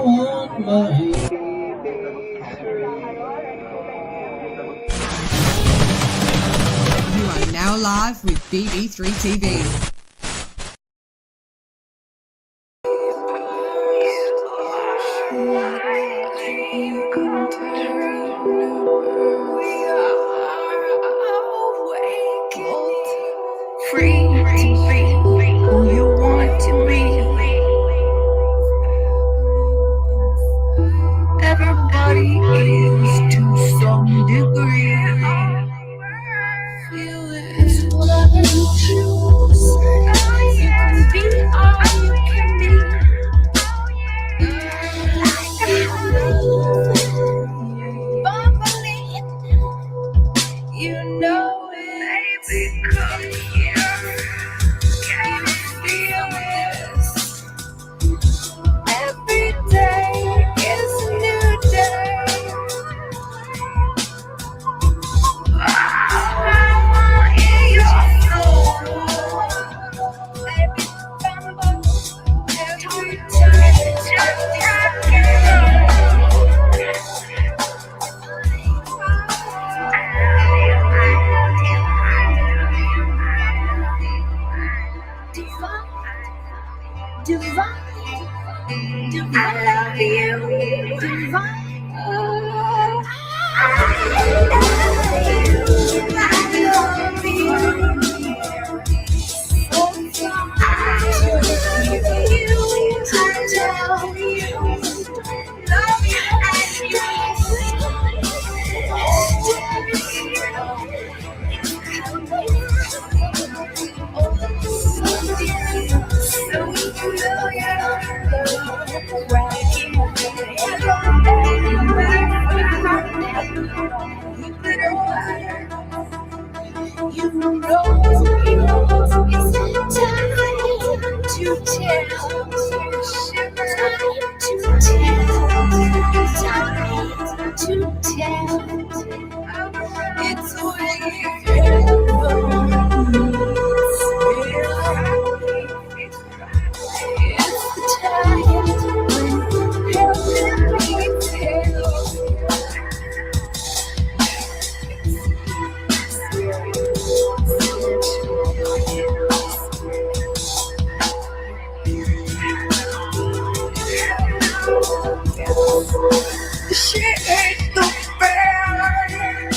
want my You are now live with BB3 TV. Free to be who you want to be. Everybody is to some degree. It's whatever you choose. You can be all you can be. Bubbling, you know it. Baby, come here. Can you feel this? Every day is a new day. In your soul, baby, every time divine, I love you, divine. I love you. So you know it's time to tell, time to tell. It's when you it's the time when everything tells. She ain't the bad.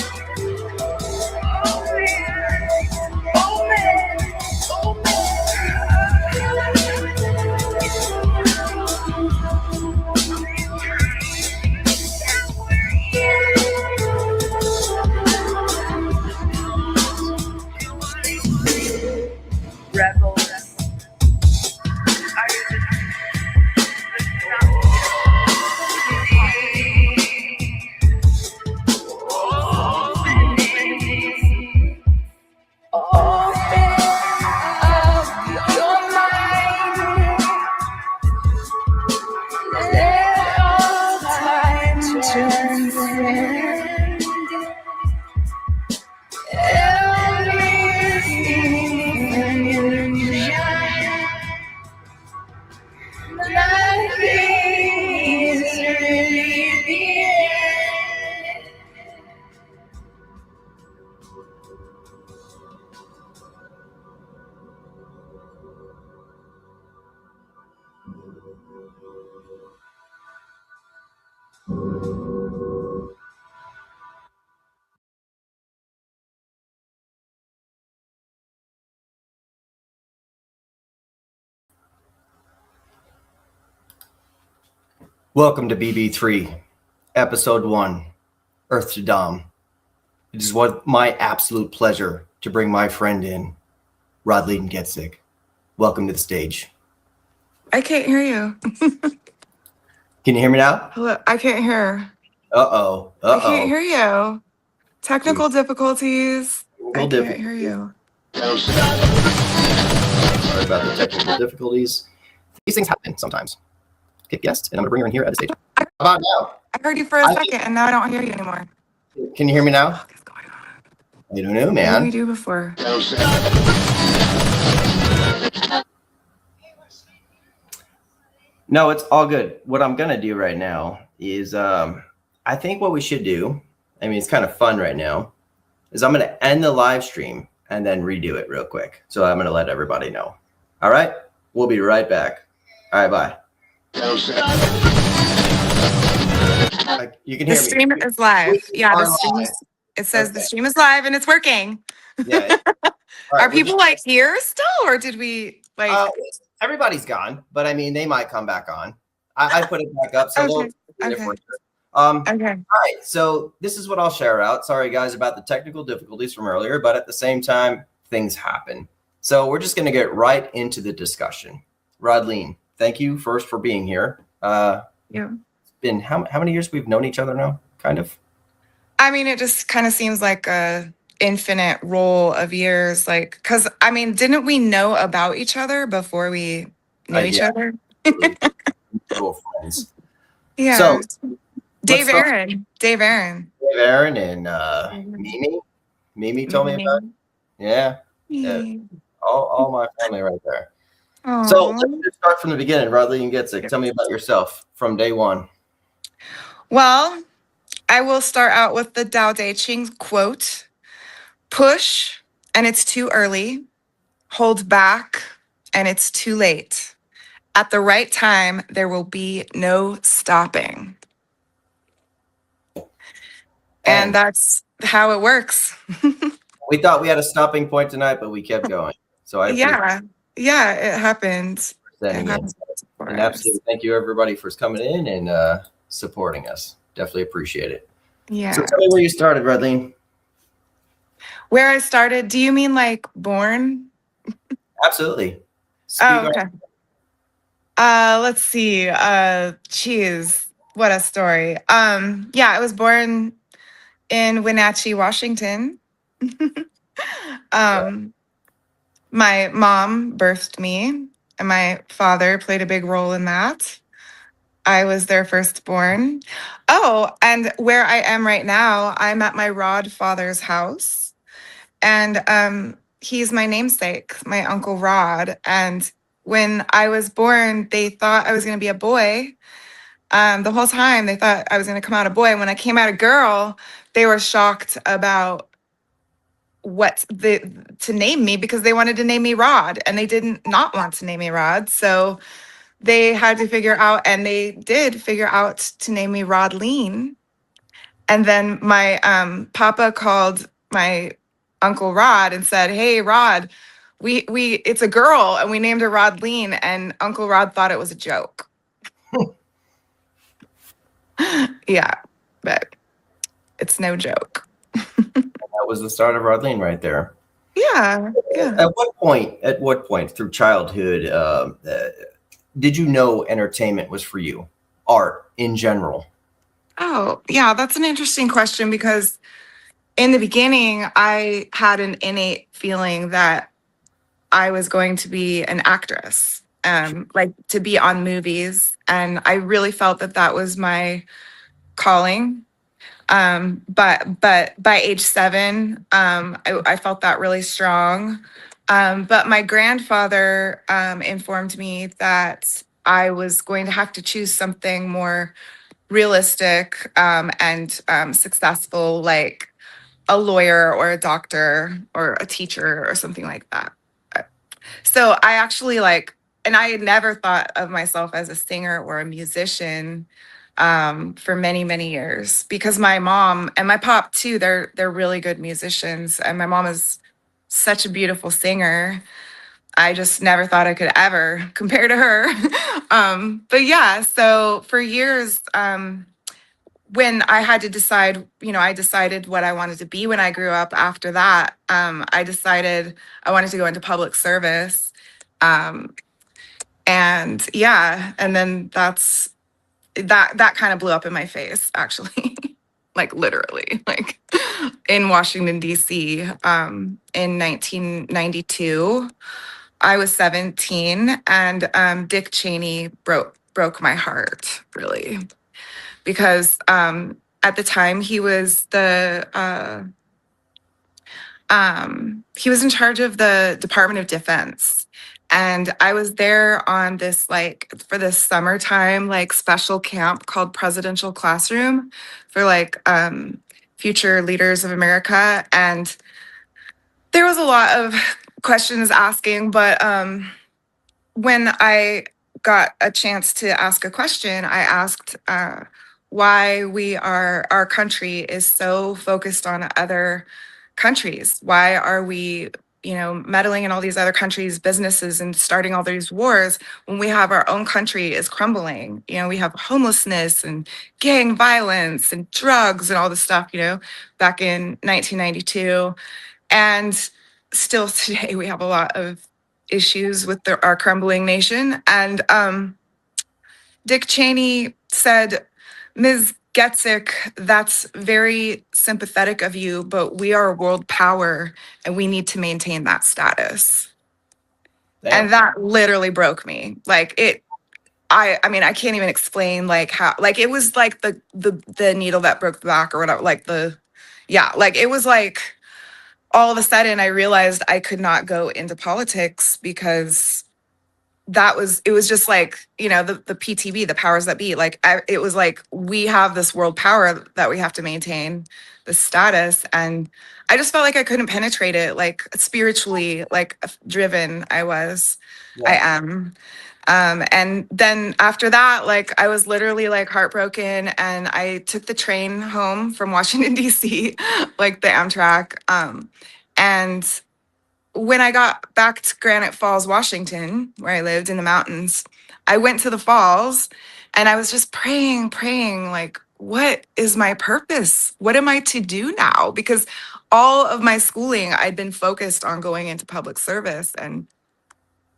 Oh man, oh man, oh Rebel. Are you Welcome to BB3, Episode 1, Earth to DOM. It is my absolute pleasure to bring my friend in, RODLEEN GETSiC. Welcome to the stage. I can't hear you. Can you hear me now? Hello, I can't hear. Uh-oh. I can't hear you. Technical difficulties. I can't hear you. Sorry about the technical difficulties. These things happen sometimes. Okay, yes, and I'm going to bring her in here at the stage. How about now? I heard you for a second, and now I don't hear you anymore. Can you hear me now? What is going on? I don't know, What did man. we do before? No, it's all good. What I'm gonna do right now is, I think what we should do. I mean, it's kind of fun right now. Is I'm gonna end the live stream and then redo it real quick. So I'm gonna let everybody know. All right, we'll be right back. All right, bye. You can The hear me. stream is live. Yeah, the Are stream. live. It says the Okay. stream is live and it's working. Yeah. All right, Are people like here still, or did we like? Everybody's gone, but I mean, they might come back on. I put it back up, so Okay. they'll. Okay. Okay. All right. So this is what I'll share out. Sorry, guys, about the technical difficulties from earlier, but at the same time, things happen. So we're just going to get right into the discussion. Rodleen, thank you first for being here. Yeah. It's been how many years we've known each other now? Kind of. I mean, it just kind of seems like a infinite roll of years. Like, because I mean, didn't we know about each other before we knew each Yeah. other? Mutual friends. Yeah. So Dave start- Aaron. Dave Aaron. Dave Aaron and Mimi. Mimi told me about it. Yeah. All my family right there. Aww. So let's just start from the beginning. Rodleen GetSiC, tell me about yourself from day one. Well, I will start out with the Tao Te Ching quote: push and it's too early, hold back and it's too late. At the right time, there will be no stopping. And that's how it works. We thought we had a stopping point tonight, but we kept going. So it happened. And absolutely, thank you everybody for coming in and supporting us. Definitely appreciate it. Yeah. So tell me where you started, Rodleen. Where I started? Do you mean like born? Absolutely. Okay. Let's see. Geez, what a story. Yeah, I was born in Wenatchee, Washington. My mom birthed me, and my father played a big role in that. I was their firstborn. Oh, and where I am right now, I'm at my Rod father's house, and he's my namesake, my Uncle Rod. And when I was born, they thought I was going to be a boy. The whole time they thought I was going to come out a boy. And when I came out a girl, they were shocked about to name me, because they wanted to name me Rod and they didn't not want to name me Rod. So they had to figure out, and they did figure out to name me Rodleen. And then my papa called my Uncle Rod and said, "Hey, Rod, we it's a girl and we named her Rodleen." And Uncle Rod thought it was a joke. Yeah, but it's no joke. That was the start of Rodleen right there. Yeah. At what point through childhood did you know entertainment was for you? Art in general? Oh, yeah, that's an interesting question, because in the beginning, I had an innate feeling that I was going to be an actress, like to be on movies. And I really felt that that was my calling. But by age 7, I felt that really strong. But my grandfather informed me that I was going to have to choose something more realistic and successful, like a lawyer or a doctor or a teacher or something like that. So I actually and I had never thought of myself as a singer or a musician for many, many years, because my mom and my pop too, they're really good musicians, and my mom is such a beautiful singer. I just never thought I could ever compare to her. But yeah, so for years, when I had to decide, I decided what I wanted to be when I grew up. After that, I decided I wanted to go into public service. And yeah, and then that kind of blew up in my face, actually. Like literally, like in Washington, D.C. In 1992. I was 17, and Dick Cheney broke my heart, really, because at the time he was he was in charge of the Department of Defense, And I was there on this, like, for this summertime, like, special camp called Presidential Classroom for, like, future leaders of America. And there was a lot of questions asking, but when I got a chance to ask a question, I asked why our country is so focused on other countries. Why are we, meddling in all these other countries' businesses and starting all these wars when we have our own country is crumbling? We have homelessness and gang violence and drugs and all this stuff, back in 1992. And still today, we have a lot of issues with our crumbling nation. And Dick Cheney said, "Ms. Getzik, that's very sympathetic of you, but we are a world power and we need to maintain that status." Damn. And that literally broke me. Like I mean, I can't even explain like how, like, it was like the needle that broke the back or whatever. Like it was like all of a sudden I realized I could not go into politics because it was just like, the PTB, the powers that be, like, it was like, we have this world power that we have to maintain the status. And I just felt like I couldn't penetrate it, like, spiritually, like, driven I am. And then after that, like, I was literally like heartbroken, and I took the train home from Washington, DC, like the Amtrak. And when I got back to Granite Falls, Washington, where I lived in the mountains, I went to the falls and I was just praying, like, what is my purpose? What am I to do now? Because all of my schooling, I'd been focused on going into public service and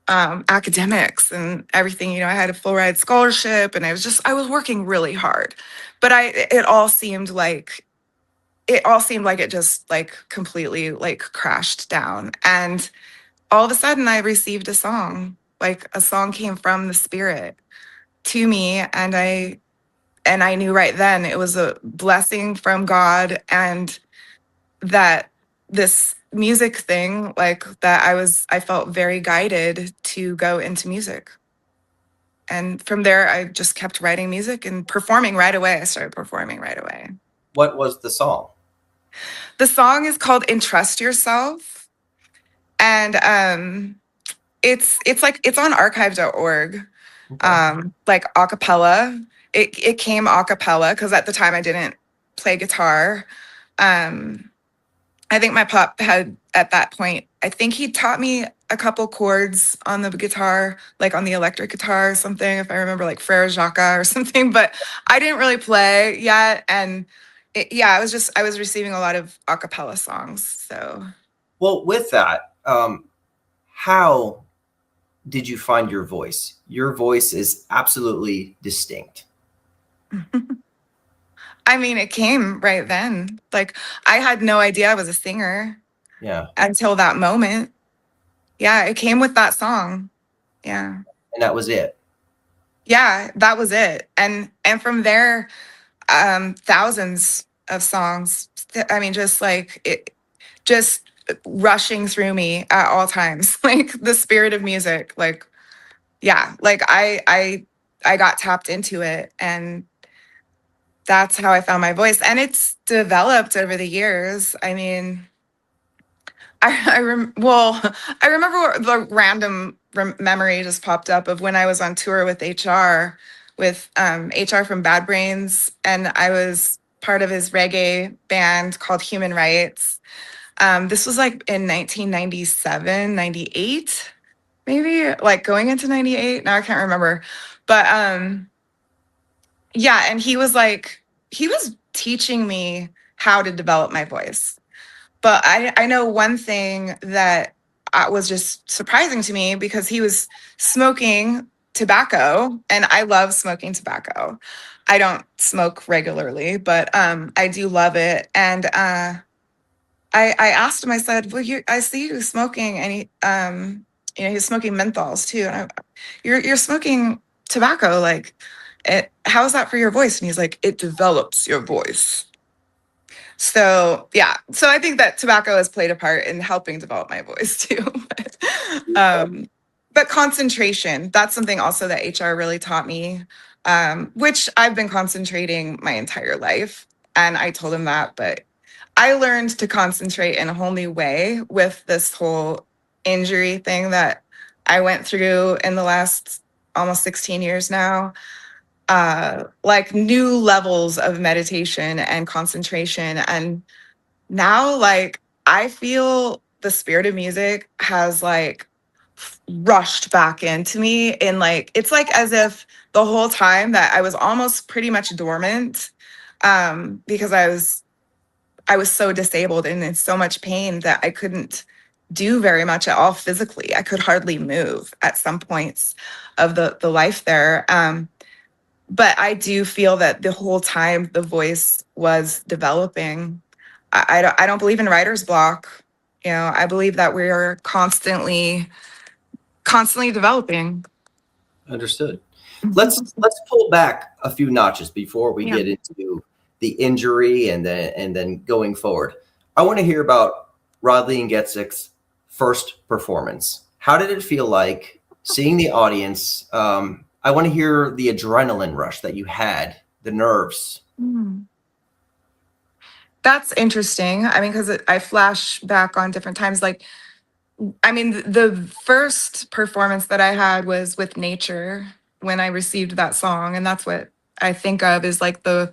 academics and everything. I had a full ride scholarship, and I was working really hard, but it all seemed like it just like completely like crashed down. And all of a sudden I received a song, like a song came from the spirit to me. And I knew right then it was a blessing from God, and that this music thing, like, that I felt very guided to go into music. And from there, I just kept writing music and performing right away. I started performing right away. What was the song? The song is called Entrust Yourself. And it's like, it's on archive.org. Okay. Like a cappella. It came a cappella because at the time I didn't play guitar. I think my pop had, at that point, I think he taught me a couple chords on the guitar, like on the electric guitar or something, if I remember, like Frere Jacques or something, but I didn't really play yet. And I was receiving a lot of a cappella songs. So, Well, with that, how did you find your voice? Your voice is absolutely distinct. I mean, it came right then. Like, I had no idea I was a singer. Yeah. Until that moment. Yeah, it came with that song. Yeah. And that was it. Yeah, that was it. And from there, thousands of songs. I mean, just like it, just rushing through me at all times, like the spirit of music. Like, yeah, like I got tapped into it, and that's how I found my voice. And it's developed over the years. I mean, I remember the random memory just popped up of when I was on tour with HR, HR from Bad Brains, and I was part of his reggae band called Human Rights. This was like in 1997, 98, maybe, like going into 98. Now I can't remember, but yeah, and he was teaching me how to develop my voice. But I know one thing that was just surprising to me, because he was smoking tobacco, and I love smoking tobacco. I don't smoke regularly, but I do love it. And I asked him, I said, well, I see you smoking, and he was smoking menthols too. And you're smoking tobacco, like, how is that for your voice? And he's like, it develops your voice. So, yeah. So I think that tobacco has played a part in helping develop my voice too. but concentration, that's something also that HR really taught me, which I've been concentrating my entire life. And I told him that, but I learned to concentrate in a whole new way with this whole injury thing that I went through in the last almost 16 years now. Like new levels of meditation and concentration. And now, like, I feel the spirit of music has like rushed back into me. And like, it's like as if the whole time that I was almost pretty much dormant, because I was so disabled and in so much pain that I couldn't do very much at all physically. I could hardly move at some points of the life there. But I do feel that the whole time the voice was developing. I don't believe in writer's block. You know, I believe that we're constantly developing. Understood. Let's pull back a few notches before we Yeah. get into the injury and then going forward. I want to hear about Rodleen GetSic's first performance. How did it feel like seeing the audience? I want to hear the adrenaline rush that you had, the nerves. That's interesting. I mean, because I flash back on different times. Like, I mean, the first performance that I had was with Nature when I received that song, and that's what I think of is like the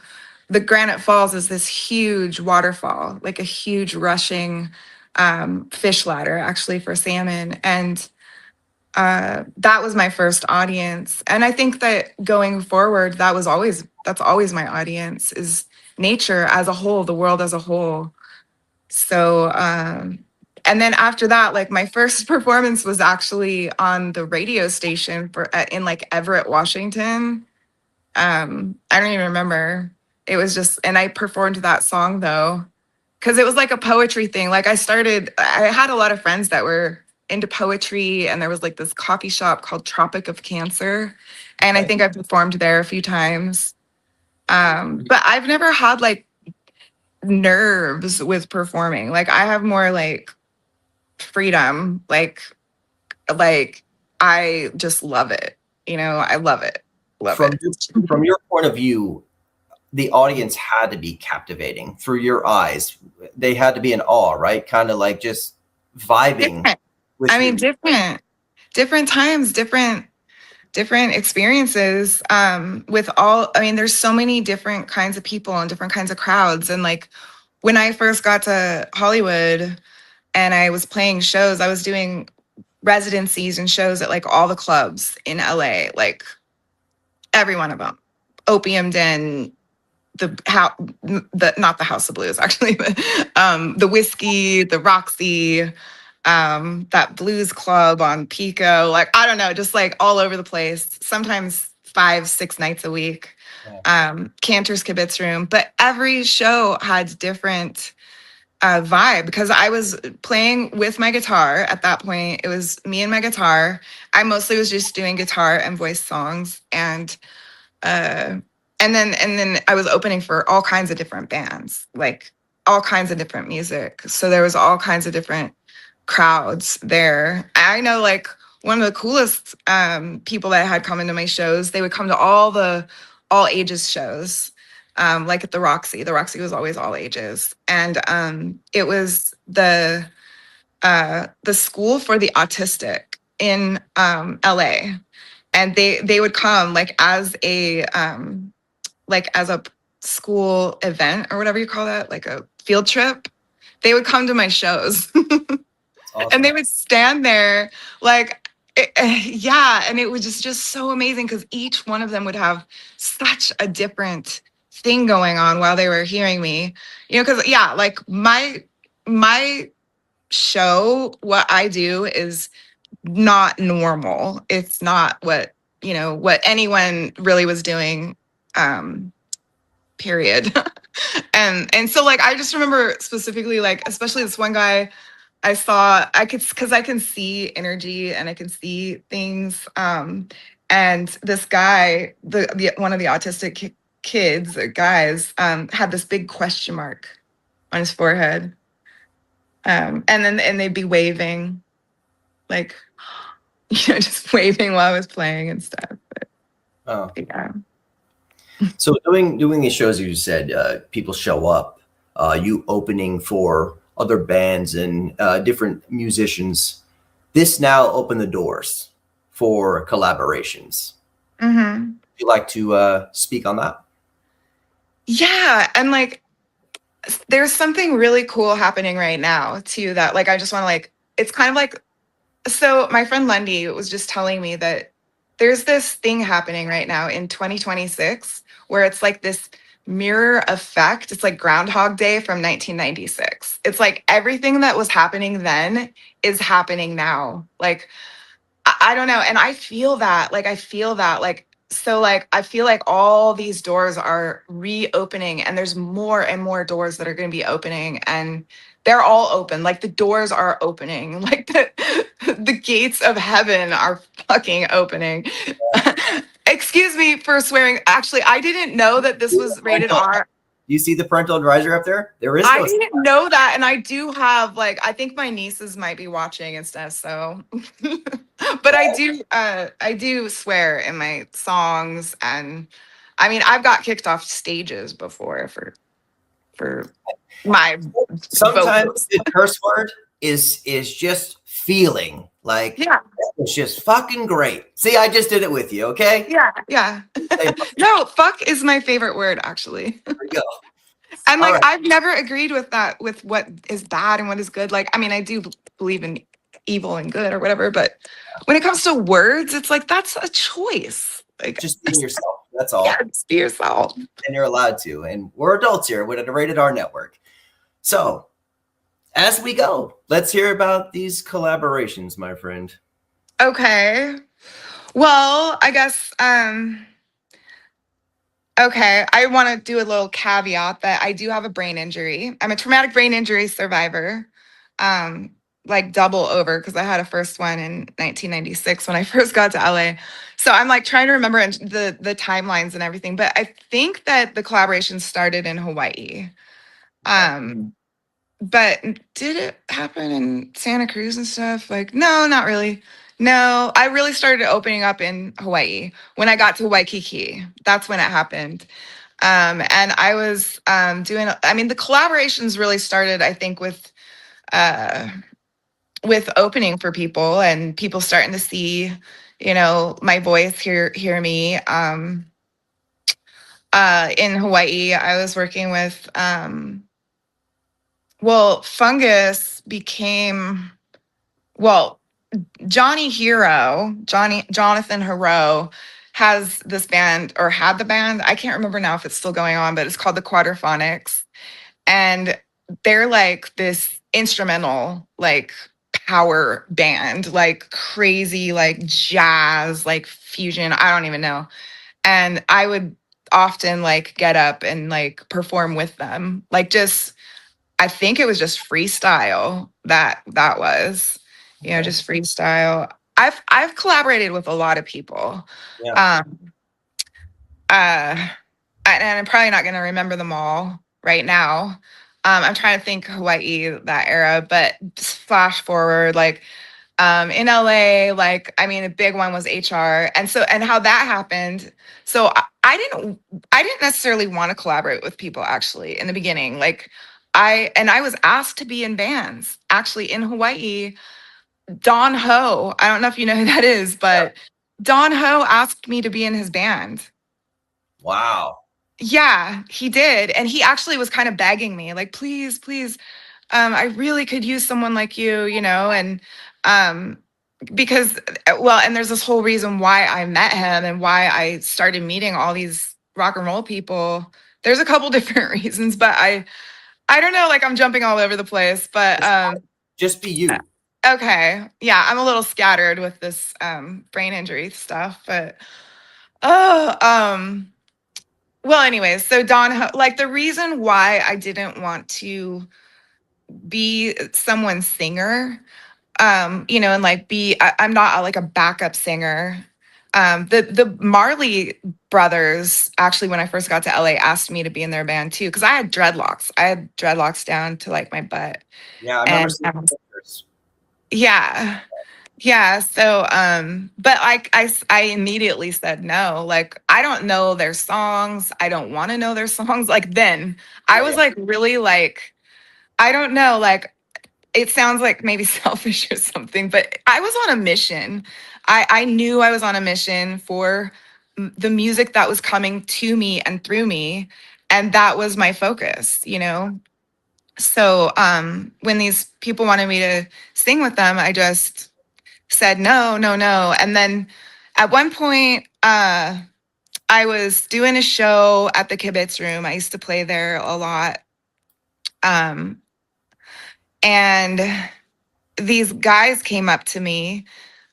Granite Falls is this huge waterfall, like a huge rushing fish ladder, actually for salmon, and that was my first audience. And I think that going forward, that's always my audience is nature as a whole, the world as a whole. So, and then after that, like my first performance was actually on the radio station in like Everett, Washington. I don't even remember. It was just, and I performed that song though, because it was like a poetry thing. Like I had a lot of friends that were into poetry, and there was like this coffee shop called Tropic of Cancer. And I think I performed there a few times. But I've never had like nerves with performing. Like I have more like freedom. Like I just love it. You know, I love it. From your point of view, the audience had to be captivating through your eyes. They had to be in awe, right? Kind of like just vibing. I mean, different times, different experiences. With all, I mean, there's so many different kinds of people and different kinds of crowds. And like when I first got to Hollywood and I was playing shows, I was doing residencies and shows at like all the clubs in LA, like every one of them. Opium Den, not the House of Blues actually, but the Whiskey, the Roxy, that blues club on Pico, like I don't know, just like all over the place. Sometimes 5-6 nights a week. Cantor's Kibitz Room, but every show had different vibe because I was playing with my guitar at that point. It was me and my guitar. I mostly was just doing guitar and voice songs, and then I was opening for all kinds of different bands, like all kinds of different music. So there was all kinds of different crowds there. I know like one of the coolest people that had come into my shows, they would come to all ages shows. Like at the Roxy. The Roxy was always all ages. And it was the School for the Autistic in LA. And they would come like as a school event or whatever you call that, like a field trip. They would come to my shows. Awesome. And they would stand there like, yeah. And it was just so amazing because each one of them would have such a different thing going on while they were hearing me, you know, because yeah, like my show, what I do is not normal. It's not what, you know, what anyone really was doing, period. and so like I just remember specifically, like especially this one guy because I can see energy and I can see things. And this guy, the one of the autistic kids or guys, had this big question mark on his forehead. And they'd be waving like, just waving while I was playing and stuff. Oh. Yeah. So doing these shows, you said people show up, you opening for other bands and different musicians. This now opened the doors for collaborations. Mm-hmm. Would you like to speak on that? Yeah, and like there's something really cool happening right now too that like I just want to like it's kind of like so my friend Lundy was just telling me that there's this thing happening right now in 2026 where it's like this mirror effect. It's like Groundhog Day from 1996. It's like everything that was happening then is happening now. Like I don't know. And I feel that, like, I feel that, like, so, like, I feel like all these doors are reopening, and there's more and more doors that are going to be opening, and they're all open. Like, the doors are opening, like, the gates of heaven are fucking opening. Excuse me for swearing. Actually, I didn't know that this was rated R. You see the parental advisory up there? There is I no. didn't know that, and I do have like I think my nieces might be watching and stuff. So, but I do swear in my songs, and I mean I've got kicked off stages before for my Sometimes vocals. the curse word is just feeling like Yeah, it's just fucking great. See, I just did it with you. Okay. yeah. No, fuck is my favorite word actually. There we go. And All like right. I've never agreed with that with what is bad and what is good. Like I mean I do believe in evil and good or whatever, but when it comes to words, it's like that's a choice. Like Just being yourself. That's all. yeah, just be yourself. And you're allowed to. And we're adults here with a rated R network. So as we go, let's hear about these collaborations, my friend. Okay. Well, I guess okay, I want to do a little caveat that I do have a brain injury. I'm a traumatic brain injury survivor. Like double over because I had a first one in 1996 when I first got to LA. So I'm like trying to remember the timelines and everything, but I think that the collaboration started in Hawaii. Um, but did it happen in Santa Cruz and stuff? Like, no, not really. No, I really started opening up in Hawaii when I got to Waikiki. That's when it happened. And I was doing, I mean, the collaborations really started, I think, with opening for people and people starting to see, you know, my voice, hear me. In Hawaii, I was working with, well, Fungus became, well, Jonathan Hero has this band or had the band. I can't remember now if it's still going on, but it's called the Quadraphonics. And they're like this instrumental, like power band, like crazy, like jazz, like fusion. I don't even know. And I would often like get up and like perform with them. Like just I think it was just freestyle that was, you know, Okay. just freestyle. I've collaborated with a lot of people. Yeah. Um and I'm probably not going to remember them all right now. I'm trying to think Hawaii, that era, but just flash forward, like in LA, like I mean, a big one was HR, and so and how that happened. So I didn't necessarily want to collaborate with people actually in the beginning. Like I was asked to be in bands actually in Hawaii. Don Ho, I don't know if you know who that is, but Don Ho asked me to be in his band. Wow. Yeah, he did. And he actually was kind of begging me, like, please, please, I really could use someone like you know, and um, because, well, and there's this whole reason why I met him and why I started meeting all these rock and roll people. There's a couple different reasons, but I don't know, like I'm jumping all over the place, but Just be you. okay. Yeah, I'm a little scattered with this brain injury stuff, but oh, well, anyways, so like the reason why I didn't want to be someone's singer, you know, and like I'm not like a backup singer. The Marley brothers actually, when I first got to LA, asked me to be in their band too because I had dreadlocks. I had dreadlocks down to like my butt, Yeah, I remember and seeing pictures. yeah, Yeah. So, but I immediately said no. Like, I don't know their songs. I don't want to know their songs. Like, then I Yeah, was yeah. like, really, like, I don't know. Like, it sounds like maybe selfish or something, but I was on a mission. I knew I was on a mission for the music that was coming to me and through me. And that was my focus, you know? So, when these people wanted me to sing with them, I just said no, no, no. And then at one point, I was doing a show at the Kibitz Room. I used to play there a lot. Um, and these guys came up to me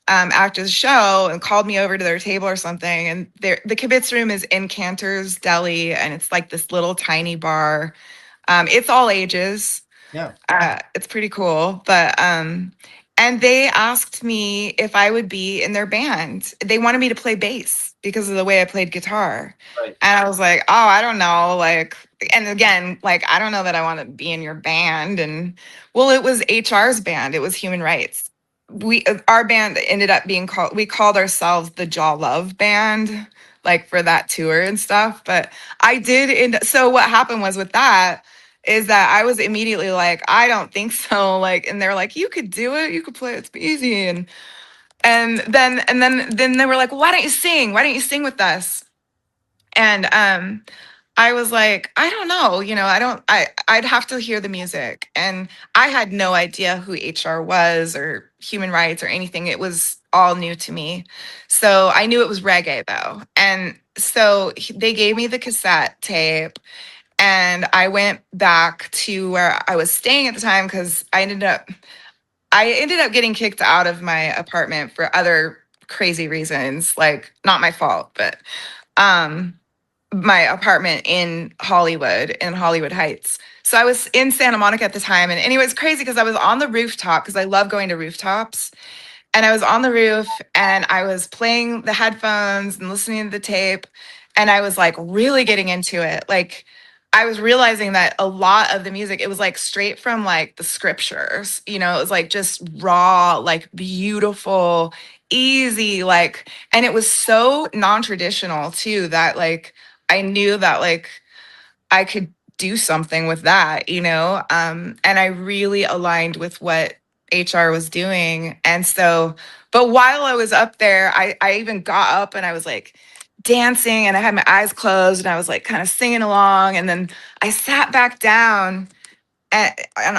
after the show and called me over to their table or something. And the Kibitz Room is in Cantor's Deli, and it's like this little tiny bar. It's all ages. Yeah. It's pretty cool. But and they asked me if I would be in their band. They wanted me to play bass because of the way I played guitar. Right. And I was like, oh, I don't know. Like, and again, like, I don't know that I want to be in your band. And well, it was HR's band, it was Human Rights. Our band ended up being called, we called ourselves the Jaw Love Band, like for that tour and stuff. But I did end, so what happened was with that is that I was immediately like, I don't think so. Like, and they're like, you could do it, you could play, it's easy. And then they were like, well, why don't you sing? Why don't you sing with us? And I was like, I don't know, you know, I'd have to hear the music. And I had no idea who HR was or Human Rights or anything. It was all new to me. So I knew it was reggae though. And so they gave me the cassette tape, and I went back to where I was staying at the time because I ended up getting kicked out of my apartment for other crazy reasons, like not my fault, but um my apartment in Hollywood Heights. So I was in Santa Monica at the time. And anyway, it's crazy because I was on the rooftop because I love going to rooftops. And I was on the roof and I was playing the headphones and listening to the tape. And I was like really getting into it. Like, I was realizing that a lot of the music, it was like straight from like the scriptures, you know, it was like just raw, like beautiful, easy, like, and it was so non-traditional too that like I knew that like I could do something with that, you know? And I really aligned with what HR was doing. And so, but while I was up there, I even got up and I was like dancing and I had my eyes closed and I was like kind of singing along. And then I sat back down and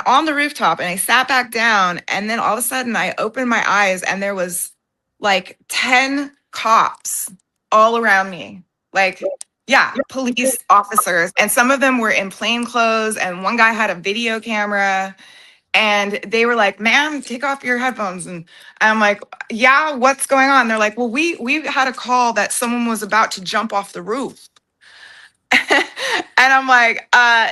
on the rooftop and I sat back down. And then all of a sudden I opened my eyes and there was like 10 cops all around me. Like, yeah, police officers. And some of them were in plain clothes. And one guy had a video camera. And they were like, "Ma'am, take off your headphones." And I'm like, "Yeah, what's going on?" They're like, "Well, we had a call that someone was about to jump off the roof." And I'm like,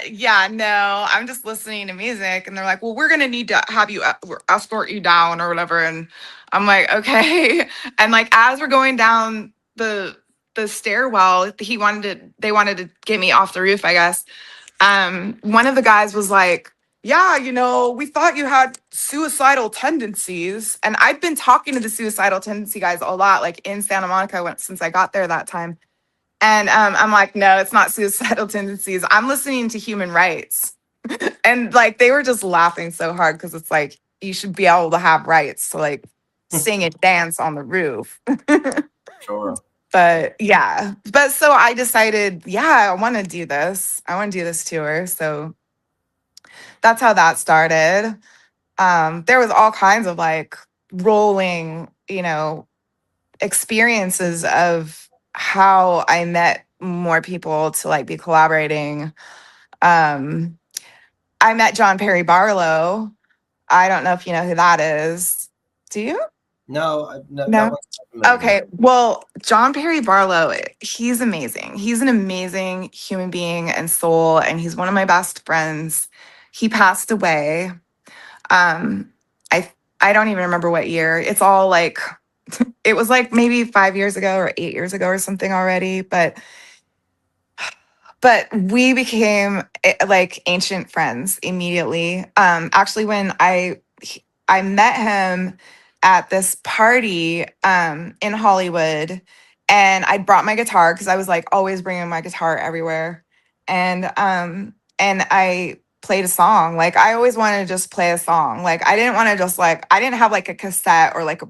yeah, no, I'm just listening to music." And they're like, "Well, we're gonna need to have you escort you down or whatever." And I'm like, "Okay." And like as we're going down the stairwell, they wanted to get me off the roof, I guess. One of the guys was like, "Yeah, you know, we thought you had suicidal tendencies." And I'd been talking to the suicidal tendency guys a lot, like in Santa Monica since I got there that time. And I'm like, "No, it's not suicidal tendencies. I'm listening to Human Rights." And like they were just laughing so hard because it's like you should be able to have rights to like sing and dance on the roof. Sure. But yeah, but so I decided, yeah, I want to do this. I want to do this tour. So that's how that started. There was all kinds of like rolling, you know, experiences of how I met more people to like be collaborating. Um, I met John Perry Barlow. I don't know if you know who that is. Do you? No, that No. one's not familiar. Okay. Well, John Perry Barlow, he's amazing. He's an amazing human being and soul, and he's one of my best friends. He passed away. Um, I don't even remember what year. It's all like it was like maybe 5 years ago or 8 years ago or something already. But we became like ancient friends immediately. Actually, when I met him, at this party in Hollywood, and I brought my guitar because I was like always bringing my guitar everywhere, and I played a song. Like I always wanted to just play a song. Like I didn't want to just like I didn't have like a cassette or like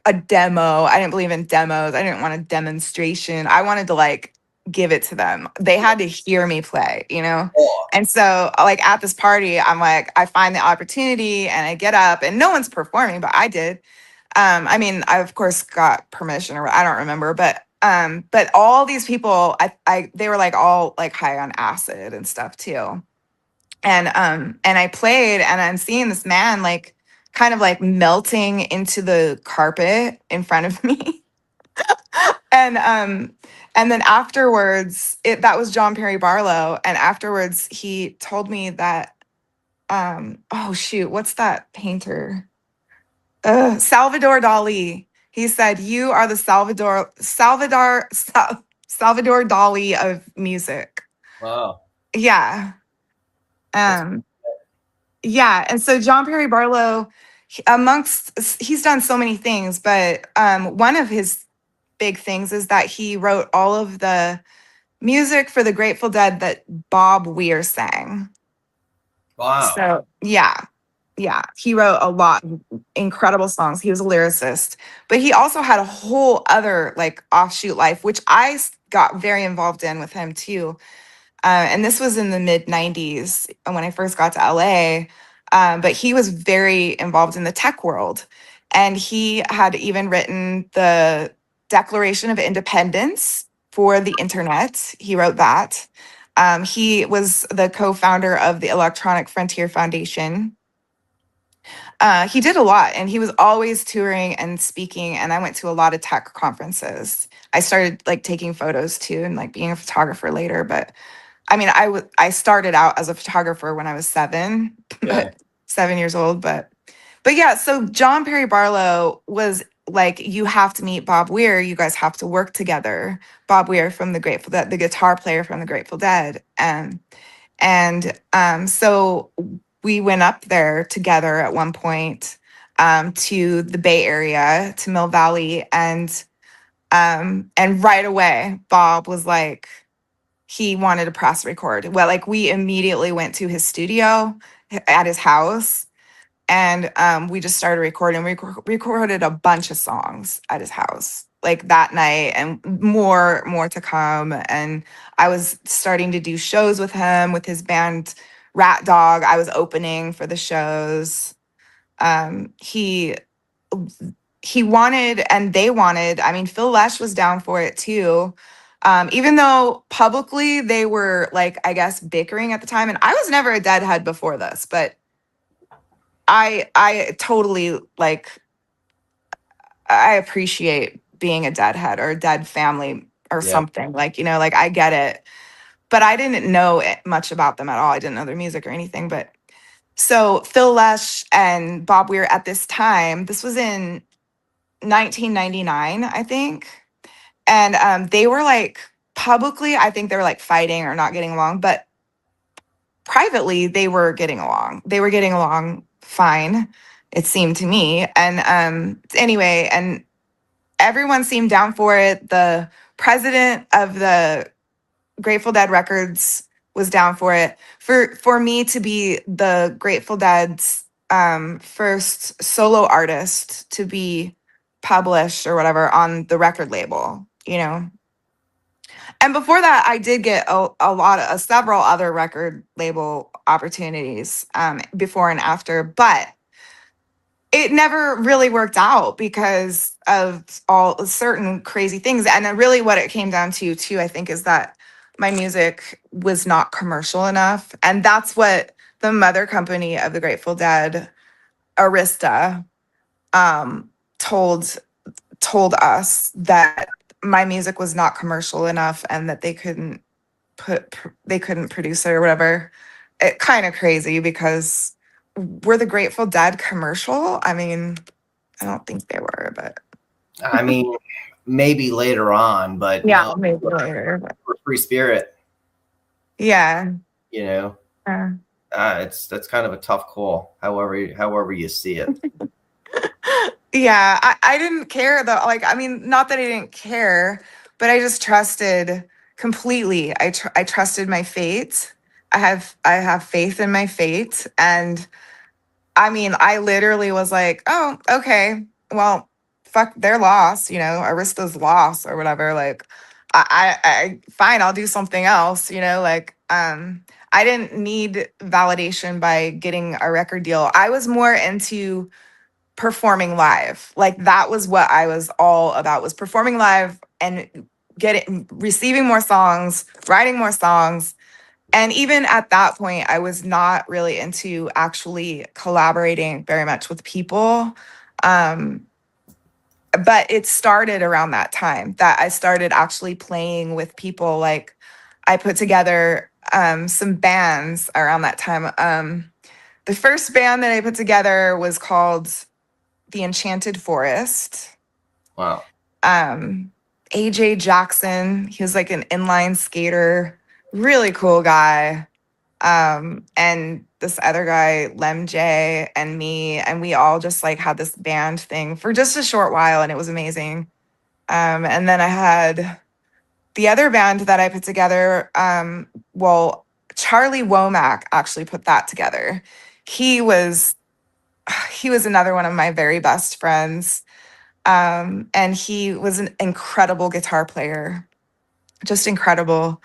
a demo. I didn't believe in demos. I didn't want a demonstration. I wanted to like give it to them. They had to hear me play, you know? And so like at this party, I'm like, I find the opportunity and I get up and no one's performing, but I did. I mean, I of course got permission or I don't remember, but all these people, they were like all like high on acid and stuff too. And I played and I'm seeing this man like kind of like melting into the carpet in front of me. And then afterwards, that was John Perry Barlow. And afterwards he told me that oh shoot, what's that painter? Salvador Dali. He said, "You are the Salvador Dali of music." Wow. Yeah. Um, yeah. And so John Perry Barlow, he's done so many things, but one of his big things is that he wrote all of the music for the Grateful Dead that Bob Weir sang. Wow. So yeah, he wrote a lot of incredible songs. He was a lyricist, but he also had a whole other like offshoot life, which got very involved in with him too. And this was in the mid 90s when I first got to LA. But he was very involved in the tech world. And he had even written the Declaration of Independence for the internet. He wrote that. He was the co founder of the Electronic Frontier Foundation. He did a lot and he was always touring and speaking. And I went to a lot of tech conferences. I started like taking photos too and like being a photographer later. But I mean, I started out as a photographer when I was 7, Yeah. 7 years old. But yeah, so John Perry Barlow was like, you have to meet Bob Weir. You guys have to work together. Bob Weir from the Grateful Dead, the guitar player from the Grateful Dead. So we went up there together at one point to the Bay Area, to Mill Valley, and right away, Bob was like, he wanted to press record. Well, like we immediately went to his studio at his house, and we just started recording. We recorded a bunch of songs at his house, like that night, and more to come. And I was starting to do shows with him with his band Rat Dog. I was opening for the shows. He wanted and they wanted. I mean, Phil Lesh was down for it too. Even though publicly they were like, I guess, bickering at the time. And I was never a Deadhead before this, but I totally like, I appreciate being a Deadhead or a Dead family or Yeah. something, like, you know, like I get it, but I didn't know much about them at all. I didn't know their music or anything. But so Phil Lesh and Bob Weir at this time, this was in 1999, I think. And they were like, publicly, I think they were like fighting or not getting along, but privately, they were getting along. They were getting along fine, it seemed to me. And anyway, and everyone seemed down for it. The president of the Grateful Dead Records was down for it. For me to be the Grateful Dead's first solo artist to be published or whatever on the record label, you know. And before that, I did get several other record label opportunities before and after, but it never really worked out because of all certain crazy things. And then really what it came down to too, I think, is that my music was not commercial enough. And that's what the mother company of the Grateful Dead, Arista, told us that my music was not commercial enough and that they couldn't produce it or whatever. It kind of crazy because were the Grateful Dead commercial? I mean, I don't think they were, but I mean, maybe later on, but yeah, no, maybe later. But for Free Spirit, yeah. you know, Uh, that's kind of a tough call. However you see it. Yeah, I didn't care though. Like, I mean, not that I didn't care, but I just trusted completely. I trusted my fate. I have faith in my fate, and I mean, I literally was like, oh, okay, well, fuck their loss, Arista's loss or whatever. Like, fine, I'll do something else, like, I didn't need validation by getting a record deal. I was more into performing live. Like, that was what I was all about, was performing live and receiving more songs, writing more songs. And even at that point, I was not really into actually collaborating very much with people. Um, but it started around that time that I started actually playing with people. Like, I put together some bands around that time. The first band that I put together was called The Enchanted Forest. Wow. AJ Jackson, he was like an inline skater, really cool guy. And this other guy, Lem J, and me, and we all just like had this band thing for just a short while, and it was amazing. And then I had the other band that I put together. Well, Charlie Womack actually put that together. He was he was another one of my very best friends. And he was an incredible guitar player, just incredible.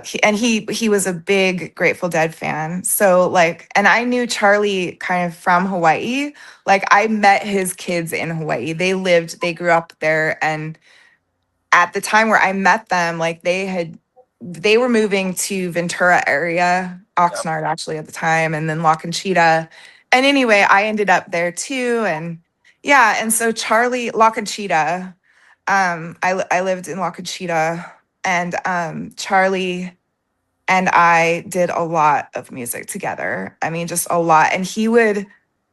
He was a big Grateful Dead fan. So like, and I knew Charlie kind of from Hawaii. Like, I met his kids in Hawaii. They grew up there, and at the time where I met them, like, they were moving to Ventura area, Oxnard actually at the time, and then La Conchita. And anyway, I ended up there too. And yeah, and so Charlie, La Conchita, I lived in La Conchita, and Charlie and I did a lot of music together. I mean, just a lot. And he would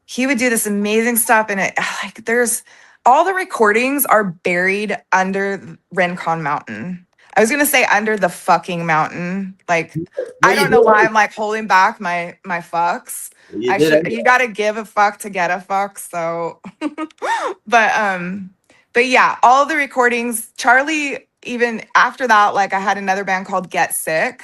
do this amazing stuff, and it like there's all the recordings are buried under Rincon Mountain. I was gonna say under the fucking mountain. Like, Well, I you don't know did. why I'm like holding back my fucks. You I did. should You gotta give a fuck to get a fuck. So but but yeah, all the recordings, Charlie, even after that, like, I had another band called GetSiC.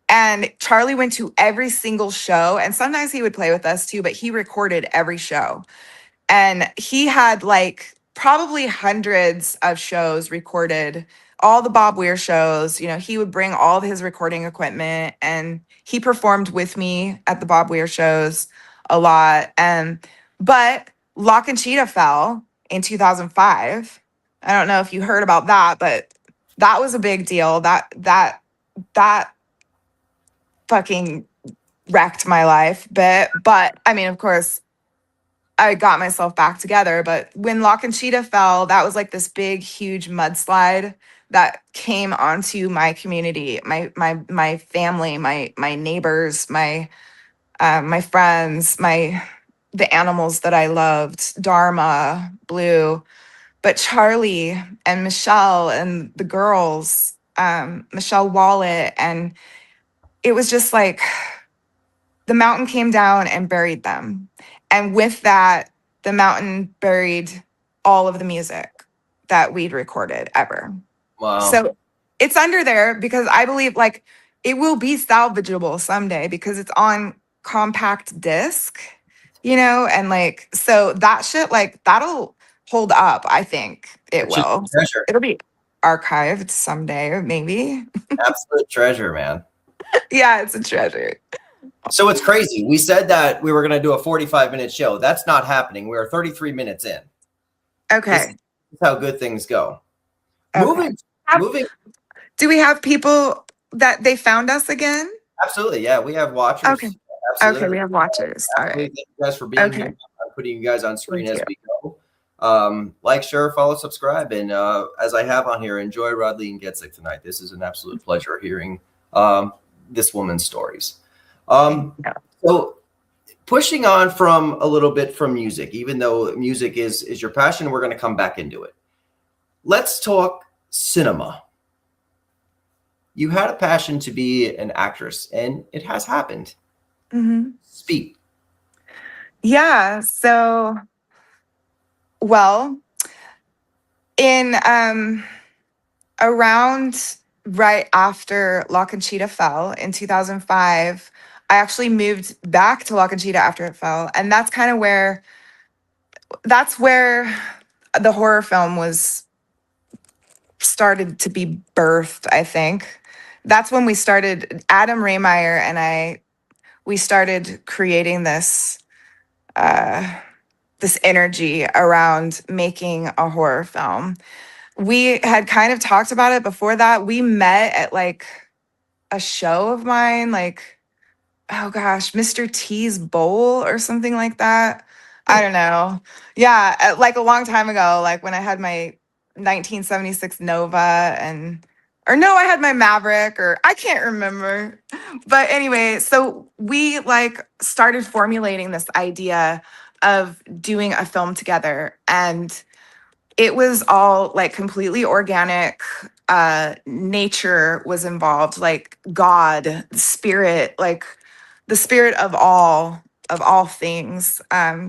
And Charlie went to every single show, and sometimes he would play with us too, but he recorded every show. And he had like probably hundreds of shows recorded, all the Bob Weir shows. He would bring all of his recording equipment, and he performed with me at the Bob Weir shows a lot. And but La Conchita fell in 2005. I don't know if you heard about that, but that was a big deal. That fucking wrecked my life. But I mean, of course, I got myself back together. But when La Conchita fell, that was like this big, huge mudslide that came onto my community, my family, my neighbors, my friends, the animals that I loved, Dharma, Blue. But Charlie and Michelle and the girls, Michelle Wallet, and it was just like the mountain came down and buried them. And with that, the mountain buried all of the music that we'd recorded ever. Wow. So it's under there because I believe like it will be salvageable someday because it's on compact disc, and like, so that shit, like, that'll hold up. I think it It's just will. a treasure. It'll be archived someday, maybe. Absolute treasure, man. Yeah, it's a treasure. So it's crazy. We said that we were going to do a 45-minute show. That's not happening. We are 33 minutes in. Okay. This is how good things go. Okay. Moving. Do we have people that they found us again? Absolutely. Yeah, we have watchers. Okay. Absolutely. Okay, we have watchers. All right. Thank you guys for being here. I'm putting you guys on screen Thank as we go. Like, share, follow, subscribe. And as I have on here, enjoy Rodleen GetSiC tonight. This is an absolute pleasure hearing this woman's stories. So pushing on from a little bit from music, even though music is your passion, we're going to come back into it. Let's talk cinema. You had a passion to be an actress, and it has happened. Mm-hmm. Speak. Yeah. So Well, in around right after La Conchita fell in 2005, I actually moved back to La Conchita after it fell, and that's where the horror film was started to be birthed, I think. That's when we started, Adam Raymeyer and we started creating this energy around making a horror film. We had kind of talked about it before that. We met at like a show of mine, like, oh gosh, Mr. T's Bowl or something like that. I don't know. Yeah, like a long time ago, like when I had my 1976 Nova or no, I had my Maverick or I can't remember. But anyway, so we like started formulating this idea of doing a film together, and it was all like completely organic. Nature was involved, like God, spirit, like the spirit of all things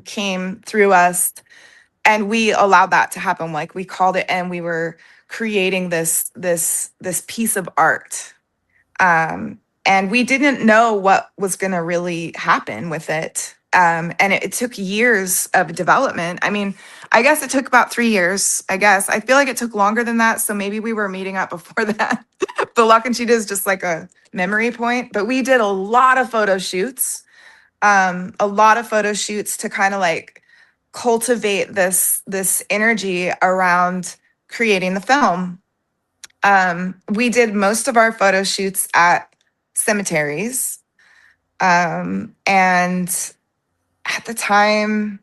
came through us, and we allowed that to happen. Like we called it, and we were creating this piece of art. And we didn't know what was going to really happen with it. And it took years of development. I mean, I guess it took about 3 years. I guess I feel like it took longer than that. So maybe we were meeting up before that. The La Conchita is just like a memory point. But we did a lot of photo shoots, to kind of like cultivate this energy around creating the film. We did most of our photo shoots at cemeteries. And at the time,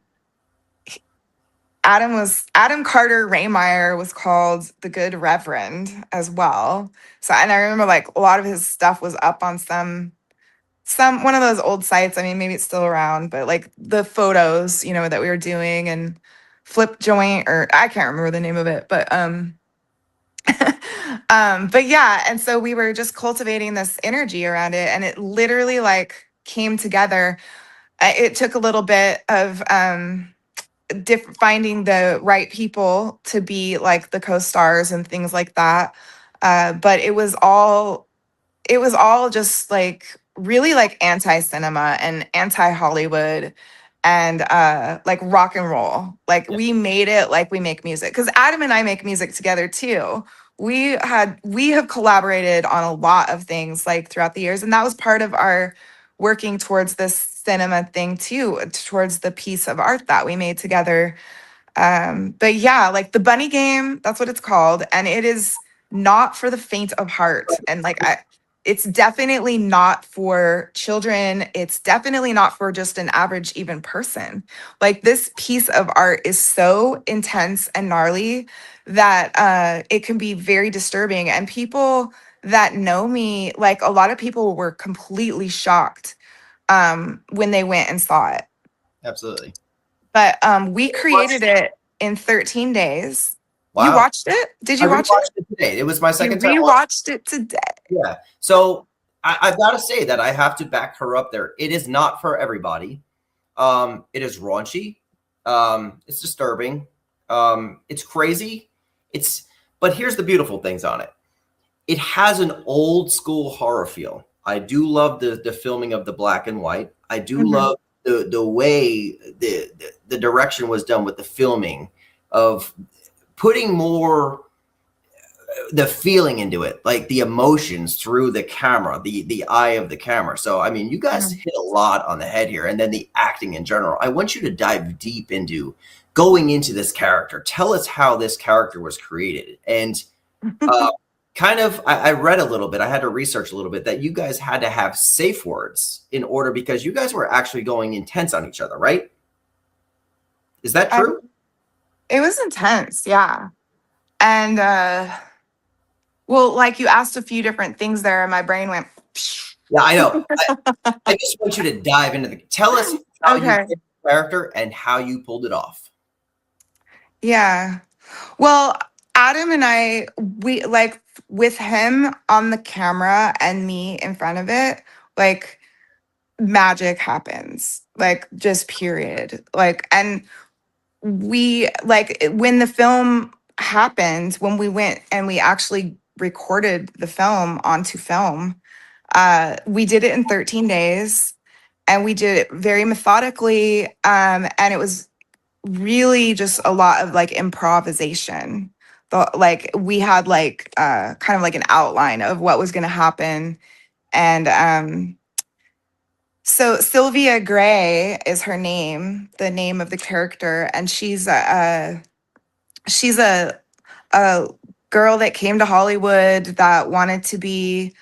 Adam Carter Raymeyer was called the Good Reverend as well. So, and I remember like a lot of his stuff was up on some one of those old sites. I mean, maybe it's still around, but like the photos, that we were doing, and Flip Joint, or I can't remember the name of it, but but yeah, and so we were just cultivating this energy around it, and it literally like came together. It took a little bit of finding the right people to be like the co-stars and things like that. But it was all just like really like anti-cinema and anti-Hollywood and like rock and roll. Like Yeah. we made it like we make music, because Adam and I make music together too. We have collaborated on a lot of things like throughout the years, and that was part of our working towards this cinema thing too, towards the piece of art that we made together. But yeah, like the bunny game, that's what it's called. And it is not for the faint of heart. And like it's definitely not for children. It's definitely not for just an average even person. Like this piece of art is so intense and gnarly that it can be very disturbing. And people that know me, like a lot of people were completely shocked when they went and saw it. Absolutely. But we created it in 13 days. You Wow. watched it? Did I you watch it? rewatched it today. It was my You second time watching. rewatched it today. Yeah. So I've got to say that I have to back her up there. It is not for everybody. It is raunchy. It's disturbing. It's crazy. But here's the beautiful things on it. It has an old school horror feel. I do love the filming of the black and white. I do Mhm. love the way the direction was done with the filming of putting more the feeling into it, like the emotions through the camera, the eye of the camera. So I mean, you guys hit a lot on the head here, and then the acting in general. I want you to dive deep into going into this character. Tell us how this character was created, and kind of. I read a little bit. I had to research a little bit that you guys had to have safe words in order because you guys were actually going intense on each other, right? Is that true? It was intense, yeah. And well, like you asked a few different things there, and my brain went. Psh. Yeah, I know. I just want you to dive into tell us how you Okay. did the character and how you pulled it off. Yeah. Well, Adam and I, we like with him on the camera and me in front of it, like magic happens, like just period. Like, and we like when the film happened, when we went and we actually recorded the film onto film, we did it in 13 days and we did it very methodically. And it was really just a lot of like improvisation. Like we had like kind of like an outline of what was going to happen. And so Sylvia Gray is her name, the name of the character, and she's a girl that came to Hollywood that wanted to be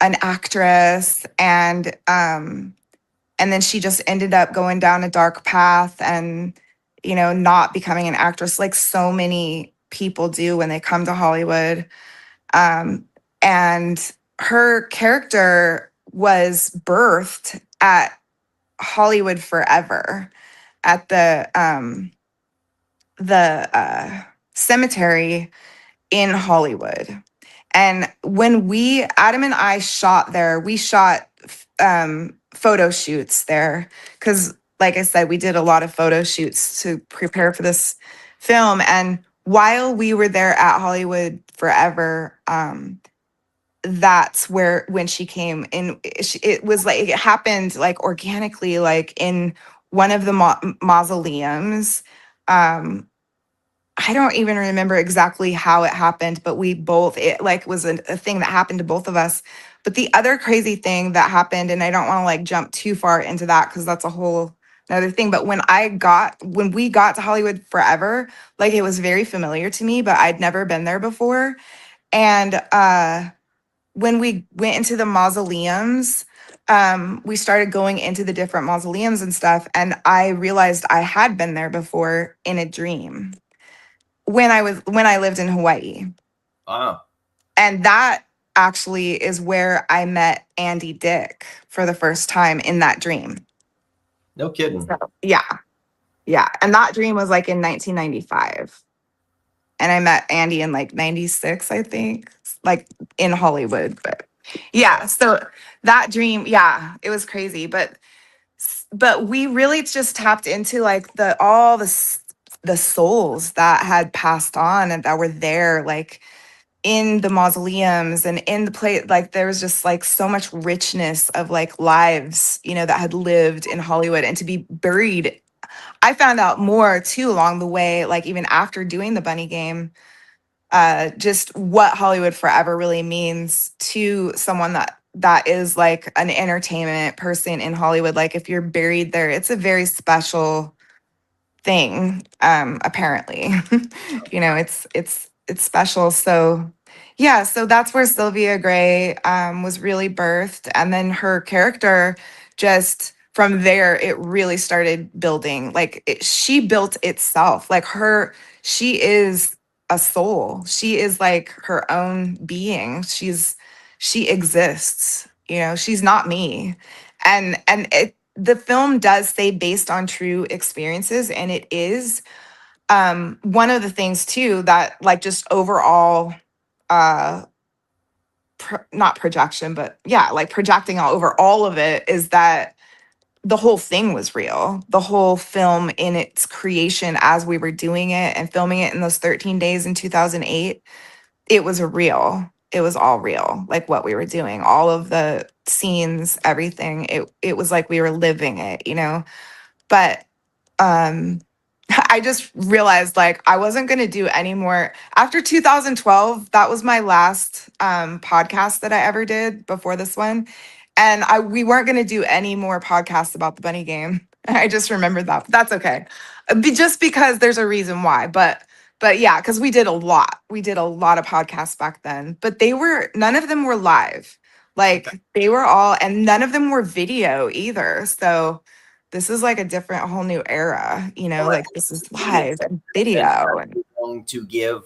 an actress, and then she just ended up going down a dark path and not becoming an actress like so many people do when they come to Hollywood. And her character was birthed at Hollywood Forever at the cemetery in Hollywood. And when Adam and I shot there, we shot photo shoots there because, like I said, we did a lot of photo shoots to prepare for this film. And while we were there at Hollywood Forever, that's when she came in. It was like it happened like organically, like in one of the mausoleums. I don't even remember exactly how it happened, but it like was a thing that happened to both of us. But the other crazy thing that happened, and I don't want to like jump too far into that because that's a whole another thing. But when we got to Hollywood Forever, like it was very familiar to me, but I'd never been there before. And when we went into the mausoleums, we started going into the different mausoleums and stuff. And I realized I had been there before in a dream when I lived in Hawaii. Wow. And that actually is where I met Andy Dick for the first time in that dream. No kidding. So, yeah. Yeah. And that dream was like in 1995. And I met Andy in like 96, I think, like in Hollywood. But yeah, so that dream, yeah, it was crazy. But we really just tapped into like all the souls that had passed on and that were there, like in the mausoleums and in the place. Like there was just like so much richness of like lives, that had lived in Hollywood, and to be buried. I found out more too along the way, like even after doing the bunny game, just what Hollywood Forever really means to someone that is like an entertainment person in Hollywood. Like if you're buried there, it's a very special thing. Apparently, it's special. So yeah, so that's where Sylvia Gray was really birthed, and then her character just from there it really started building. Like she built itself. Like she is a soul. She is like her own being. She exists. She's not me. And the film does say based on true experiences, and it is. One of the things too that like just overall not projection, but yeah, like projecting all over all of it is that the whole thing was real. The whole film in its creation as we were doing it and filming it in those 13 days in 2008, it was real. It was all real. Like what we were doing, all of the scenes, everything. It was like we were living it, But I just realized like I wasn't going to do any more after 2012. That was my last podcast that I ever did before this one. And we weren't going to do any more podcasts about the bunny game. I just remembered that. But that's okay. Just because there's a reason why. But yeah, because we did a lot. We did a lot of podcasts back then. But none of them were live. Like they were all, and none of them were video either. So this is like a whole new era, like this is live and video. Going to give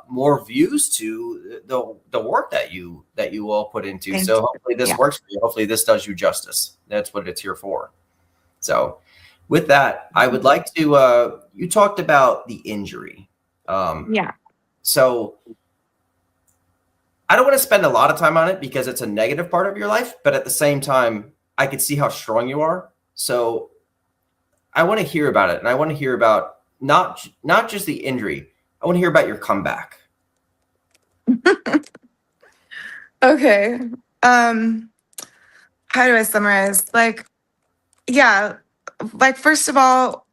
more views to the work that you all put into. So hopefully this works for you. Hopefully this does you justice. That's what it's here for. So with that, I would like to, you talked about the injury. So I don't want to spend a lot of time on it because it's a negative part of your life, but at the same time, I could see how strong you are. So I want to hear about it, and I want to hear about not just the injury. I want to hear about your comeback. Okay. How do I summarize? Like, yeah, like first of all,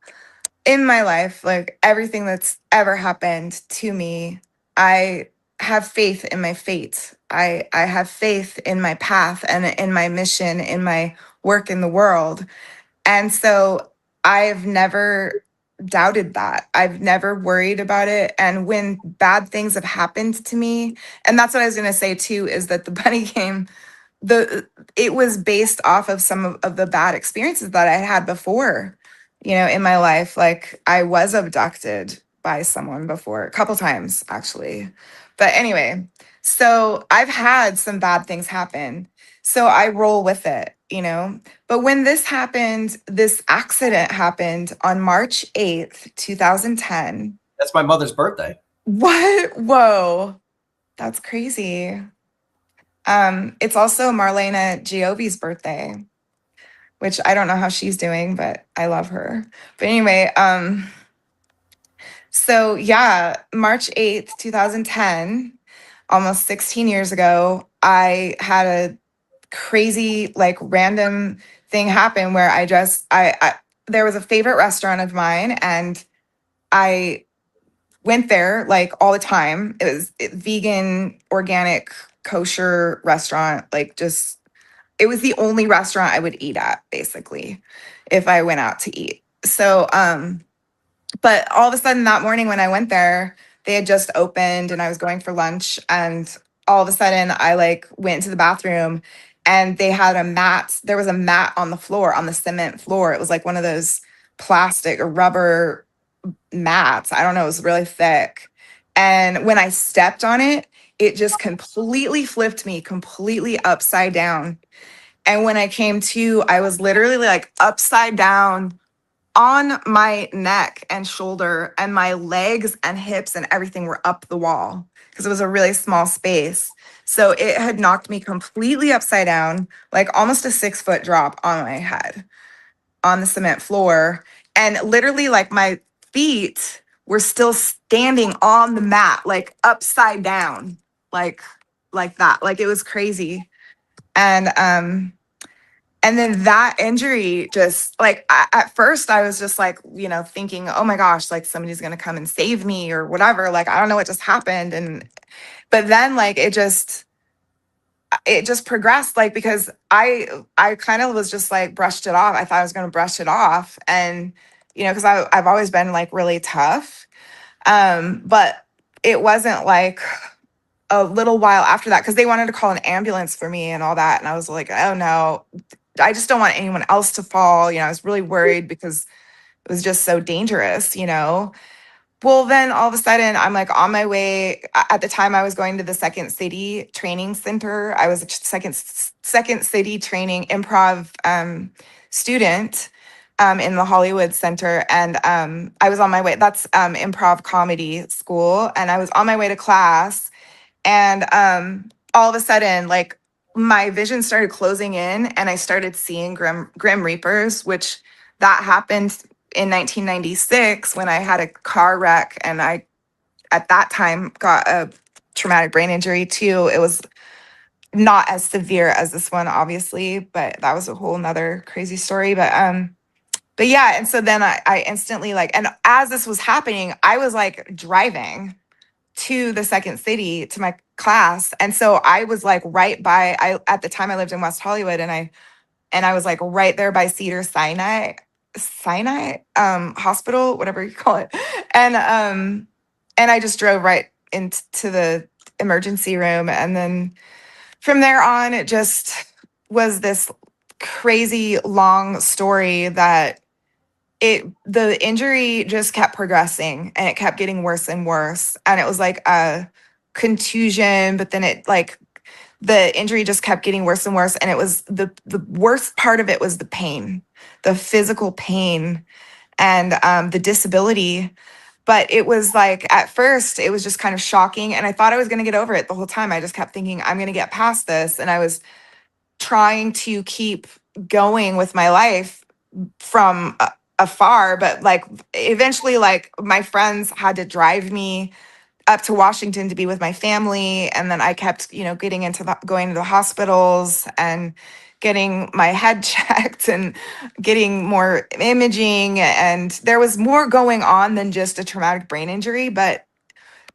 in my life, like everything that's ever happened to me, I have faith in my fate. I have faith in my path and in my mission, in my work in the world. And so I've never doubted that. I've never worried about it. And when bad things have happened to me, and that's what I was going to say too, is that the bunny game, it was based off of some of the bad experiences that I had before, in my life. Like I was abducted by someone before, a couple times actually. But anyway, so I've had some bad things happen. So I roll with it. But when this accident happened on March 8th, 2010. That's my mother's birthday. What? Whoa. That's crazy. It's also Marlena Giovie's birthday, which I don't know how she's doing, but I love her. But anyway, so yeah, March 8th, 2010, almost 16 years ago, I had a crazy, like random thing happen where I there was a favorite restaurant of mine and I went there like all the time. It was vegan, organic, kosher restaurant, like just it was the only restaurant I would eat at, basically, if I went out to eat. So, but all of a sudden that morning when I went there, they had just opened and I was going for lunch. And all of a sudden I like went into the bathroom and they had a mat. There was a mat on the floor, on the cement floor. It was like one of those plastic or rubber mats. I don't know. It was really thick. And when I stepped on it, it just completely flipped me completely upside down. And when I came to, I was literally like upside down on my neck and shoulder, and my legs and hips and everything were up the wall because it was a really small space. So it had knocked me completely upside down, like almost a 6-foot drop on my head on the cement floor. And literally, like my feet were still standing on the mat, like upside down, like that. Like it was crazy. And then that injury just like at first I was just like, thinking, oh my gosh, like somebody's going to come and save me or whatever. Like, I don't know what just happened. But then like it just progressed, like, because I kind of was just like brushed it off. I thought I was going to brush it off. And, because I've always been like really tough. But it wasn't like a little while after that, because they wanted to call an ambulance for me and all that. And I was like, oh no, I just don't want anyone else to fall. I was really worried because it was just so dangerous. Well, then all of a sudden I'm like on my way. At the time I was going to the Second City Training Center. I was a Second City Training improv student in the Hollywood Center. And I was on my way. That's improv comedy school. And I was on my way to class. And all of a sudden, like, my vision started closing in and I started seeing Grim Reapers, which that happened in 1996 when I had a car wreck and I, at that time, got a traumatic brain injury too. It was not as severe as this one, obviously, but that was a whole nother crazy story. But yeah, and so then I instantly, like, and as this was happening, I was like driving to the Second City to my class. And so I was like right by, at the time I lived in West Hollywood, and I was like right there by Cedars-Sinai hospital, whatever you call it. And I just drove right into the emergency room. And then from there on, it just was this crazy long story that the injury just kept progressing and it kept getting worse and worse. And it was like a contusion, but then it like the injury just kept getting worse and worse. And it was the worst part of it was the pain, the physical pain and the disability. But it was like, at first it was just kind of shocking. And I thought I was going to get over it the whole time. I just kept thinking I'm going to get past this. And I was trying to keep going with my life from afar, but like eventually like my friends had to drive me up to Washington to be with my family. And then I kept, getting into going to the hospitals and getting my head checked and getting more imaging. And there was more going on than just a traumatic brain injury, but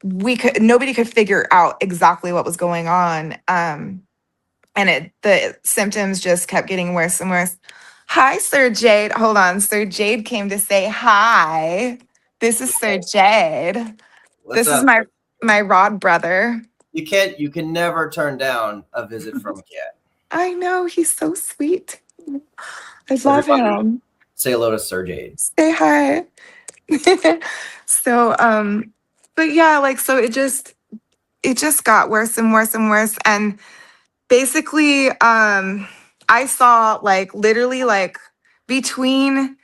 nobody could figure out exactly what was going on. And the symptoms just kept getting worse and worse. Hi, Sir Jade. Hold on. Sir Jade came to say hi. This is Sir Jade. What's This is up? my Rod brother. You can never turn down a visit from a cat. I know, he's so sweet. I love him. Say hello to Sir Jade. Say hi. So but yeah, like so it just got worse and worse and worse. And basically I saw like literally like between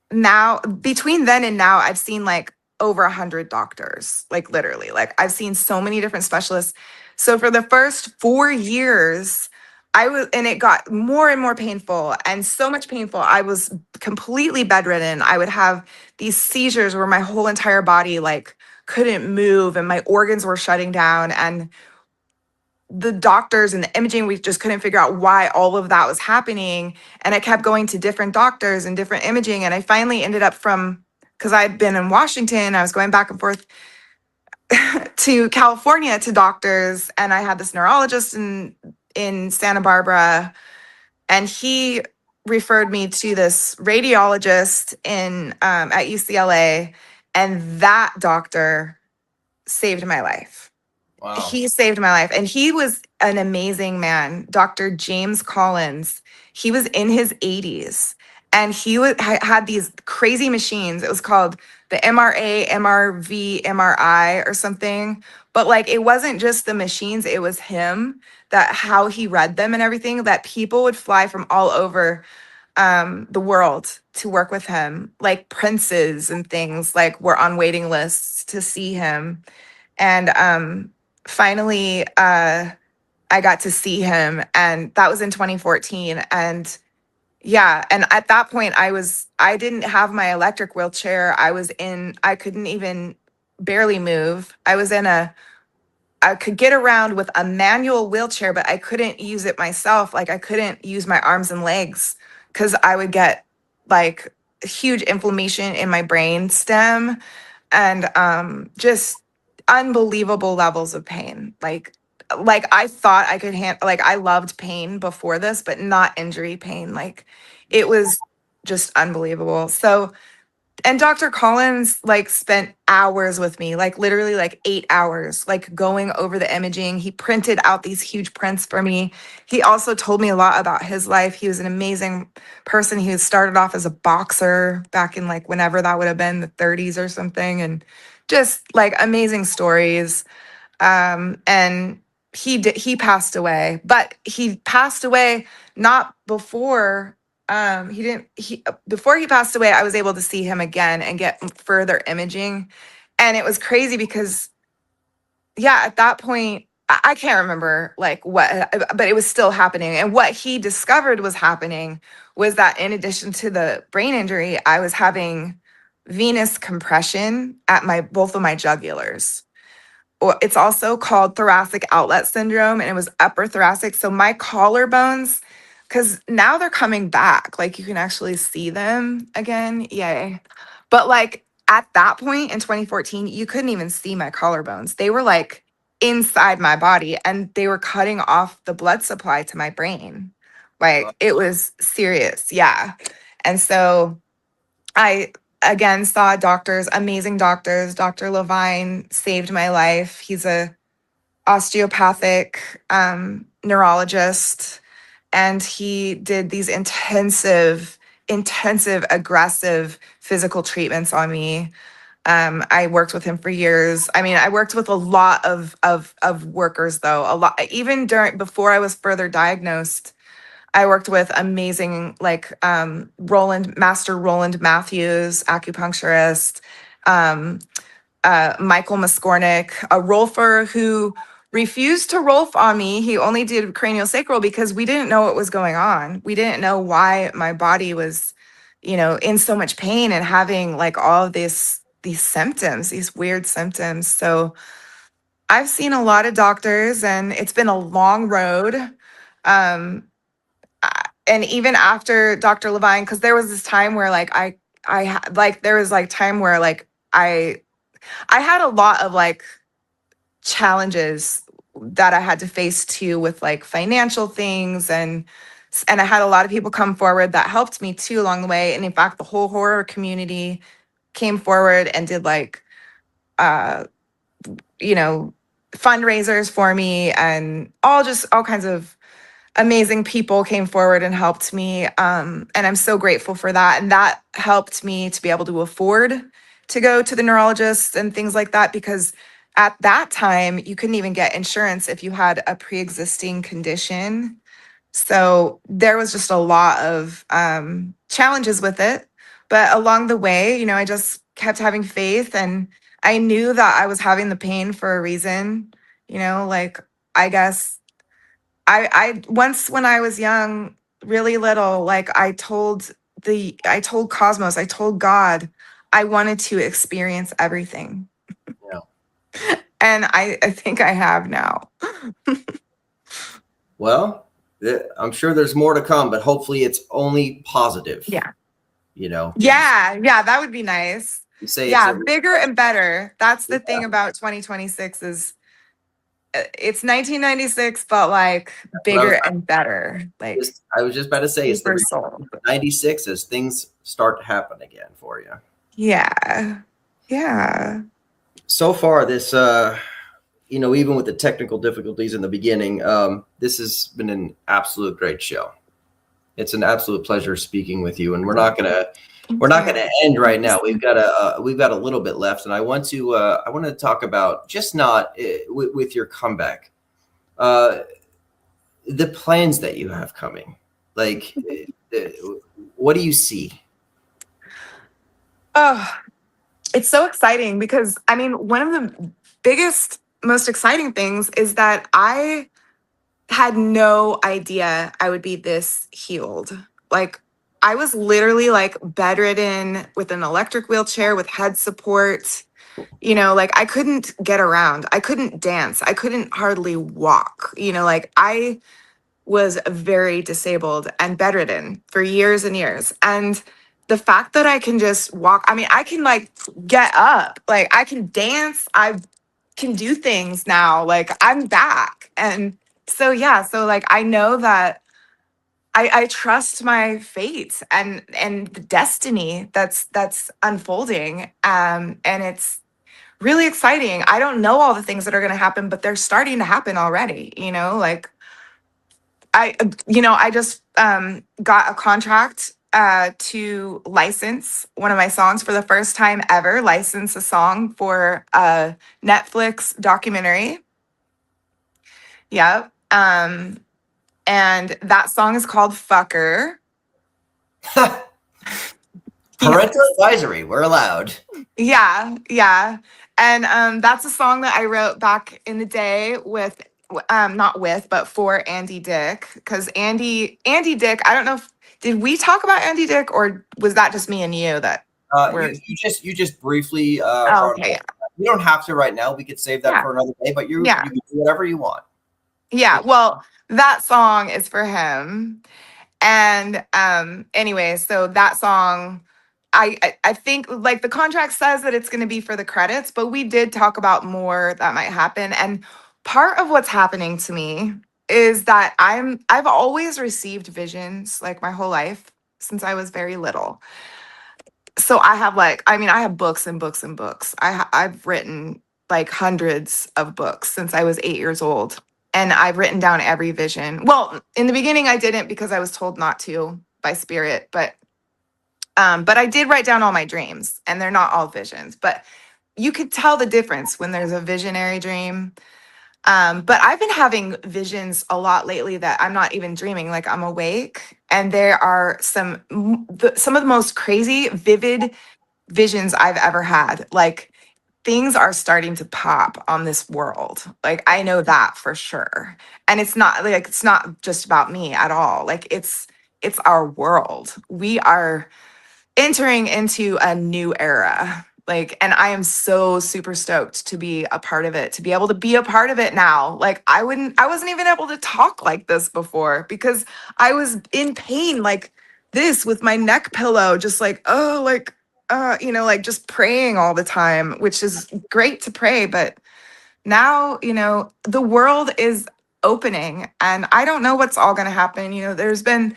then and now, I've seen like over 100 doctors, like literally, like I've seen so many different specialists. So for the first 4 years, and it got more and more painful and so much painful. I was completely bedridden. I would have these seizures where my whole entire body like couldn't move and my organs were shutting down. And the doctors and the imaging, we just couldn't figure out why all of that was happening. And I kept going to different doctors and different imaging. And I finally ended up because I'd been in Washington, I was going back and forth to California to doctors. And I had this neurologist in Santa Barbara, and he referred me to this radiologist at UCLA. And that doctor saved my life. Wow. He saved my life. And he was an amazing man, Dr. James Collins. He was in his 80s, and he had these crazy machines. It was called the MRA, MRV, MRI or something. But like, it wasn't just the machines, it was him, that how he read them and everything, that people would fly from all over the world to work with him. Like princes and things like were on waiting lists to see him. And finally, I got to see him, and that was in 2014. And yeah, and at that point I didn't have my electric wheelchair. I couldn't even barely move. I could get around with a manual wheelchair, but I couldn't use it myself. Like I couldn't use my arms and legs because I would get like huge inflammation in my brain stem, and just unbelievable levels of pain. Like I thought I could handle, like I loved pain before this, but not injury pain. Like it was just unbelievable. So, and Dr. Collins like spent hours with me, like literally like 8 hours, like going over the imaging. He printed out these huge prints for me. He also told me a lot about his life. He was an amazing person. He started off as a boxer back in like whenever that would have been, the 30s or something, and just like amazing stories. And he passed away, but he passed away not before before he passed away. I was able to see him again and get further imaging. And it was crazy because yeah, at that point, I can't remember like what, but it was still happening. And what he discovered was happening was that in addition to the brain injury, I was having venous compression at both of my jugulars. Or it's also called thoracic outlet syndrome, and it was upper thoracic. So my collarbones, because now they're coming back, like you can actually see them again. Yay. But like at that point in 2014, you couldn't even see my collarbones. They were like inside my body, and they were cutting off the blood supply to my brain. Like it was serious. Yeah. And so I again saw doctors, amazing doctors. Dr. Levine saved my life. He's a osteopathic neurologist, and he did these intensive, aggressive physical treatments on me. I worked with him for years. I mean, I worked with a lot of workers though, a lot, even before I was further diagnosed. I worked with amazing, like Master Roland Matthews, acupuncturist, Michael Maskornik, a rolfer who refused to rolf on me. He only did craniosacral because we didn't know what was going on. We didn't know why my body was in so much pain and having like all of these symptoms, these weird symptoms. So I've seen a lot of doctors and it's been a long road. Um, and even after Dr. Levine, because there was this time where like there was like time where like I had a lot of like challenges that I had to face too with like financial things, and I had a lot of people come forward that helped me too along the way. And in fact, the whole horror community came forward and did like uh you know fundraisers for me, and all kinds of amazing people came forward and helped me. And I'm so grateful for that. And that helped me to be able to afford to go to the neurologist and things like that, because at that time, you couldn't even get insurance if you had a pre-existing condition. So there was just a lot of challenges with it. But along the way, I just kept having faith, and I knew that I was having the pain for a reason. Like, I guess I once when I was young, really little, like I told Cosmos, I told God, I wanted to experience everything. Yeah. And I think I have now. Well, I'm sure there's more to come, but hopefully it's only positive. Yeah. You know. Yeah, that would be nice. You say Yeah, it's bigger and better. That's the Yeah. thing about 2026 is it's 1996, but like bigger and better. Like I was just about to say it's super the soul. 96 as things start to happen again for you. Yeah. Yeah. So far, this even with the technical difficulties in the beginning, this has been an absolute great show. It's an absolute pleasure speaking with you, and we're not gonna end right now. We've got a little bit left, and I want to talk about just not with your comeback, the plans that you have coming. Like, what do you see? Oh, it's so exciting because I mean, one of the biggest, most exciting things is that I had no idea I would be this healed. Like, I was literally like bedridden with an electric wheelchair with head support. Like I couldn't get around. I couldn't dance. I couldn't hardly walk. Like I was very disabled and bedridden for years and years. And the fact that I can just walk, I mean, I can like get up, like I can dance, I can do things now, like I'm back. And so, yeah, so like I know that I trust my fate and the destiny that's unfolding. And it's really exciting. I don't know all the things that are going to happen, but they're starting to happen already, like I just got a contract to license one of my songs for the first time ever, license a song for a Netflix documentary. Yep. And that song is called Fucker. Parental advisory, we're allowed. Yeah. And that's a song that I wrote back in the day with not with, but for Andy Dick, because Andy Dick, I don't know if did we talk about Andy Dick or was that just me and you that were you just briefly okay. You don't have to right now. We could save that for another day, but you can do whatever you want. Yeah, well, that song is for him. And anyway, so that song I think like the contract says that it's going to be for the credits, but we did talk about more that might happen. And part of what's happening to me is that I've always received visions like my whole life since I was very little. So I have I have books and books and books. I've written like hundreds of books since I was 8 years old. And I've written down every vision. Well, in the beginning I didn't because I was told not to by spirit, but I did write down all my dreams, and they're not all visions, but you could tell the difference when there's a visionary dream. But I've been having visions a lot lately that I'm not even dreaming, like I'm awake, and there are some of the most crazy, vivid visions I've ever had. Like things are starting to pop on this world. Like I know that for sure. And it's not just about me at all. Like it's our world. We are entering into a new era. Like, and I am so super stoked to be a part of it, to be able to be a part of it now. Like, I wasn't even able to talk like this before because I was in pain like this with my neck pillow, just like, oh, like, like just praying all the time, which is great to pray. But now, the world is opening and I don't know what's all going to happen. There's been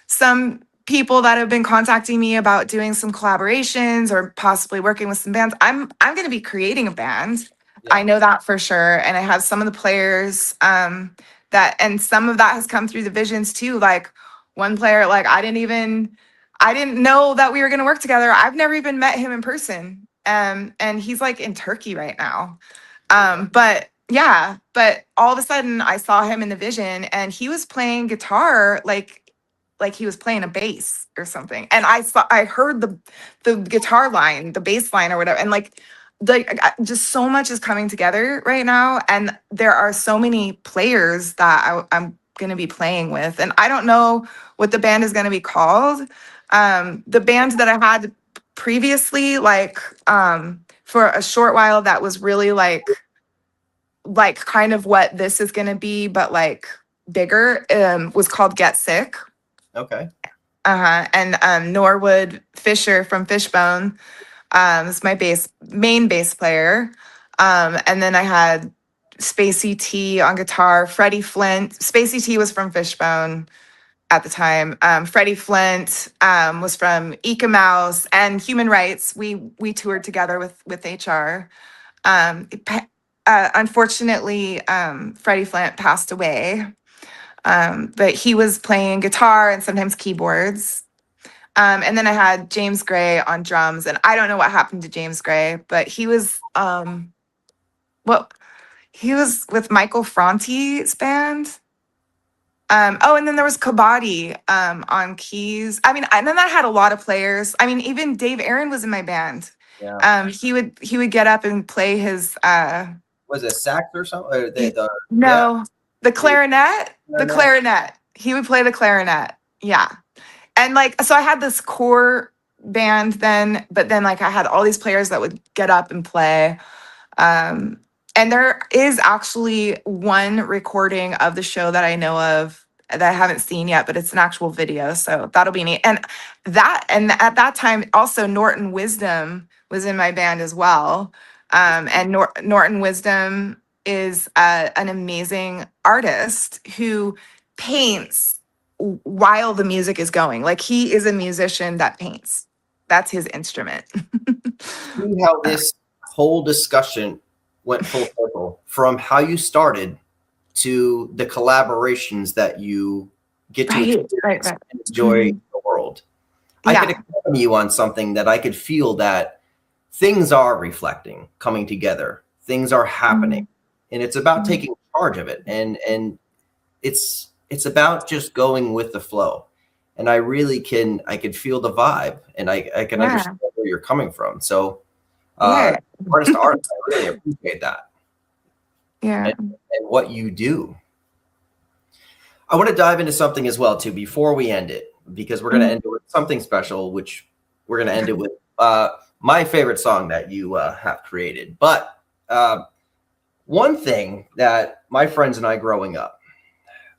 some people that have been contacting me about doing some collaborations or possibly working with some bands. I'm going to be creating a band. Yeah. I know that for sure, and I have some of the players and some of that has come through the visions too. Like one player, like I didn't know that we were going to work together. I've never even met him in person, and he's like in Turkey right now. But all of a sudden I saw him in the vision and he was playing guitar like he was playing a bass or something. And I heard the guitar line, the bass line or whatever. And just so much is coming together right now. And there are so many players that I'm going to be playing with. And I don't know what the band is going to be called. The band that I had previously, for a short while, that was really like kind of what this is going to be, but like bigger, was called GetSiC. Okay. And Norwood Fisher from Fishbone is my main bass player. And then I had Spacey T on guitar, Freddie Flint. Spacey T was from Fishbone at the time. Freddie Flint was from Eka Mouse and Human Rights. We toured together with HR. Unfortunately, Freddie Flint passed away. But he was playing guitar and sometimes keyboards. And then I had James Gray on drums, and I don't know what happened to James Gray, but he was he was with Michael Franti's band. And then there was Kabaddi on keys. I mean, and then I had a lot of players. I mean, even Dave Aaron was in my band. Yeah. He would get up and play his Was it sax or something? Or no, the clarinet. The Clarinet. clarinet. He would play the clarinet. Yeah. And so I had this core band then, but then I had all these players that would get up and play. And there is actually one recording of the show that I know of that I haven't seen yet, but it's an actual video. So that'll be neat. And at that time, also Norton Wisdom was in my band as well. And Norton Wisdom is an amazing artist who paints while the music is going. Like he is a musician that paints. That's his instrument. See how this whole discussion went full circle from how you started to the collaborations that you get to Right. enjoy the world. I Yeah. could accompany you on something that I could feel that things are reflecting, coming together, things are happening, and it's about taking charge of it, and it's about just going with the flow. And I could feel the vibe, and I can understand where you're coming from. So artist to artist, I really appreciate that. Yeah. And what you do. I want to dive into something as well too before we end it, because we're going to end it with something special, which we're going to end it with my favorite song that you have created. But one thing that my friends and I growing up,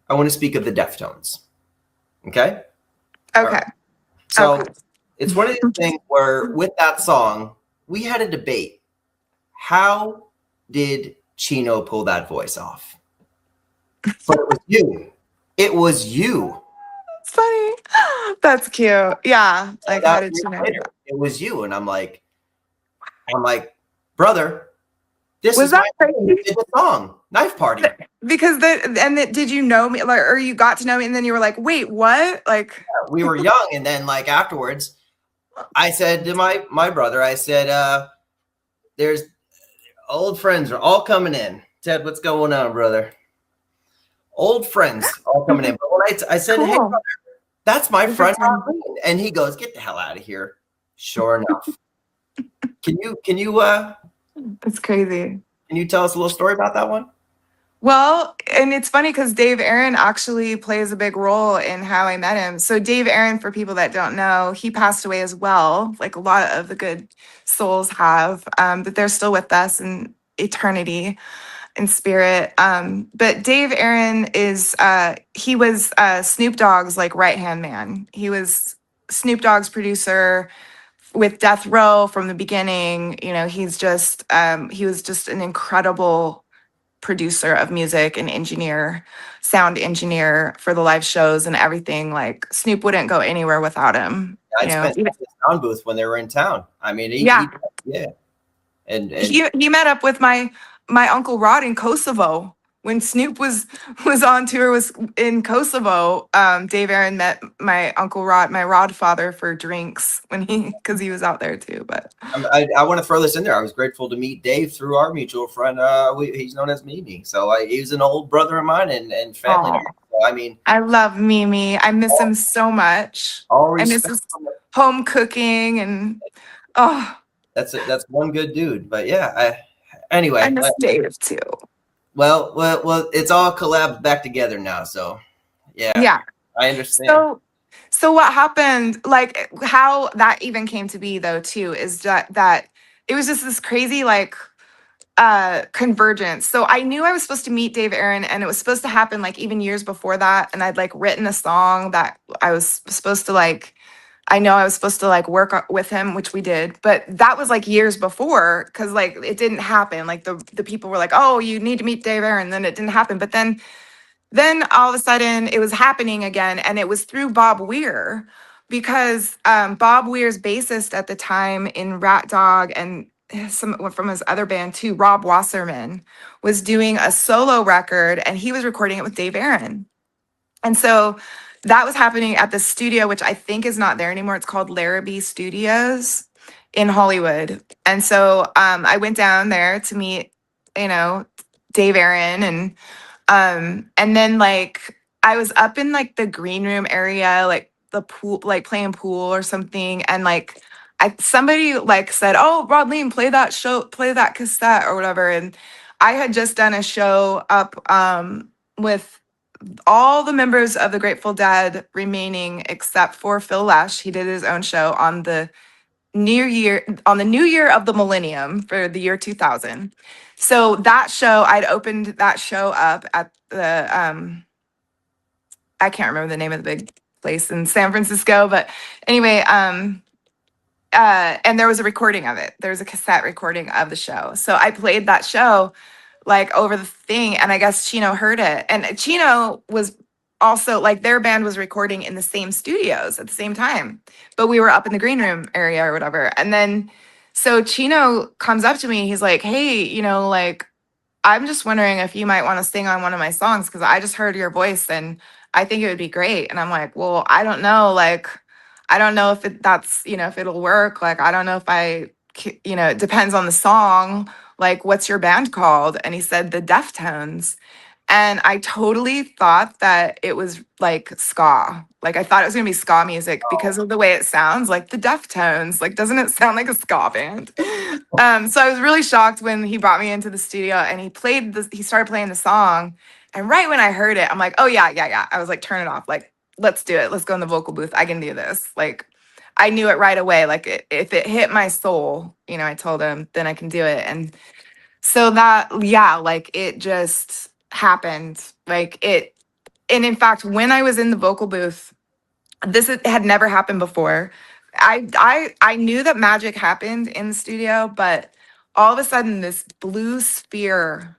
I want to speak of the Deftones. Okay? Okay. Right. So Okay. it's one of these things where with that song, we had a debate. How did Chino pull that voice off? But it was you. It was you. It's funny. That's cute. Yeah. Like, how did you know? It was you. And I'm like, brother, this Was is that my crazy? song, Knife Party. Because did you know me, or you got to know me and then you were like, wait, what? Like, We were young, and then afterwards, I said to my brother, I said, there's old friends are all coming in. Ted, what's going on, brother? Old friends all coming in. But when I said, cool. hey, brother, that's my friend, Interesting. and he goes, get the hell out of here. Sure enough. Can you That's crazy. tell us a little story about that one? Well, and it's funny because Dave Aaron actually plays a big role in how I met him. So Dave Aaron, for people that don't know, he passed away as well, like a lot of the good souls have, but they're still with us in eternity in spirit. But Dave Aaron is he was Snoop Dogg's like right hand man. He was Snoop Dogg's producer with Death Row from the beginning. You know, he was just an incredible producer of music and engineer, sound engineer for the live shows and everything. Like Snoop wouldn't go anywhere without him. You I'd know, spent time in the sound booth when they were in town. I mean, yeah, yeah, and he met up with my uncle Rod in Kosovo when Snoop was on tour was in Kosovo. Dave Aaron met my uncle Rod, my Rod father, for drinks when because he was out there too. But I want to throw this in there. I was grateful to meet Dave through our mutual friend. He's known as Mimi. So he's an old brother of mine and family. aw, So, I mean, I love Mimi. I miss him so much. all I miss respect. his home cooking and oh, That's one good dude. But yeah, I anyway, miss Dave too. well, it's all collabed back together now. So yeah, Yeah. I understand. So what happened, like how that even came to be though too, is that it was just this crazy like convergence. So I knew I was supposed to meet Dave Aaron and it was supposed to happen like even years before that. And I'd like written a song that I was supposed to like, I know I was supposed to like with him, which we did, but that was like years before because like it didn't happen. Like the people were like, oh, you need to meet Dave Aaron. Then it didn't happen. But then all of a sudden it was happening again. And it was through Bob Weir because Bob Weir's bassist at the time in Rat Dog and some from his other band too, Rob Wasserman, was doing a solo record and he was recording it with Dave Aaron. And so that was happening at the studio, which I think is not there anymore. It's called Larrabee Studios in Hollywood. And so I went down there to meet, you know, Dave Aaron and then like I was up in like the green room area, like the pool, like playing pool or something. And like somebody like said, oh, Rodleen, play that cassette or whatever. And I had just done a show up with all the members of the Grateful Dead remaining except for Phil Lesh. He did his own show on the new year of the millennium for the year 2000. So that show, I'd opened that show up at the I can't remember the name of the big place in San Francisco, but anyway, and there was a recording of it. There was a cassette recording of the show. So I played that show like over the thing, and I guess Chino heard it. And Chino was also like their band was recording in the same studios at the same time, but we were up in the green room area or whatever. And then so Chino comes up to me, he's like, hey, you know, like I'm just wondering if you might want to sing on one of my songs because I just heard your voice and I think it would be great. And I'm like, well, I don't know, like I don't know if that's, you know, if it'll work. Like I don't know if you know, it depends on the song. Like, what's your band called? And he said the Deftones. And I totally thought that it was like ska. Like I thought it was gonna be ska music because of the way it sounds, like the Deftones. Like, doesn't it sound like a ska band? So I was really shocked when he brought me into the studio and he started playing the song. And right when I heard it, I'm like, oh yeah. I was like, turn it off. Like, let's do it. Let's go in the vocal booth. I can do this. Like, I knew it right away. Like, if it hit my soul, you know, I told him, then I can do it. And so that, yeah, like it just happened. And in fact, when I was in the vocal booth, had never happened before. I knew that magic happened in the studio, but all of a sudden this blue sphere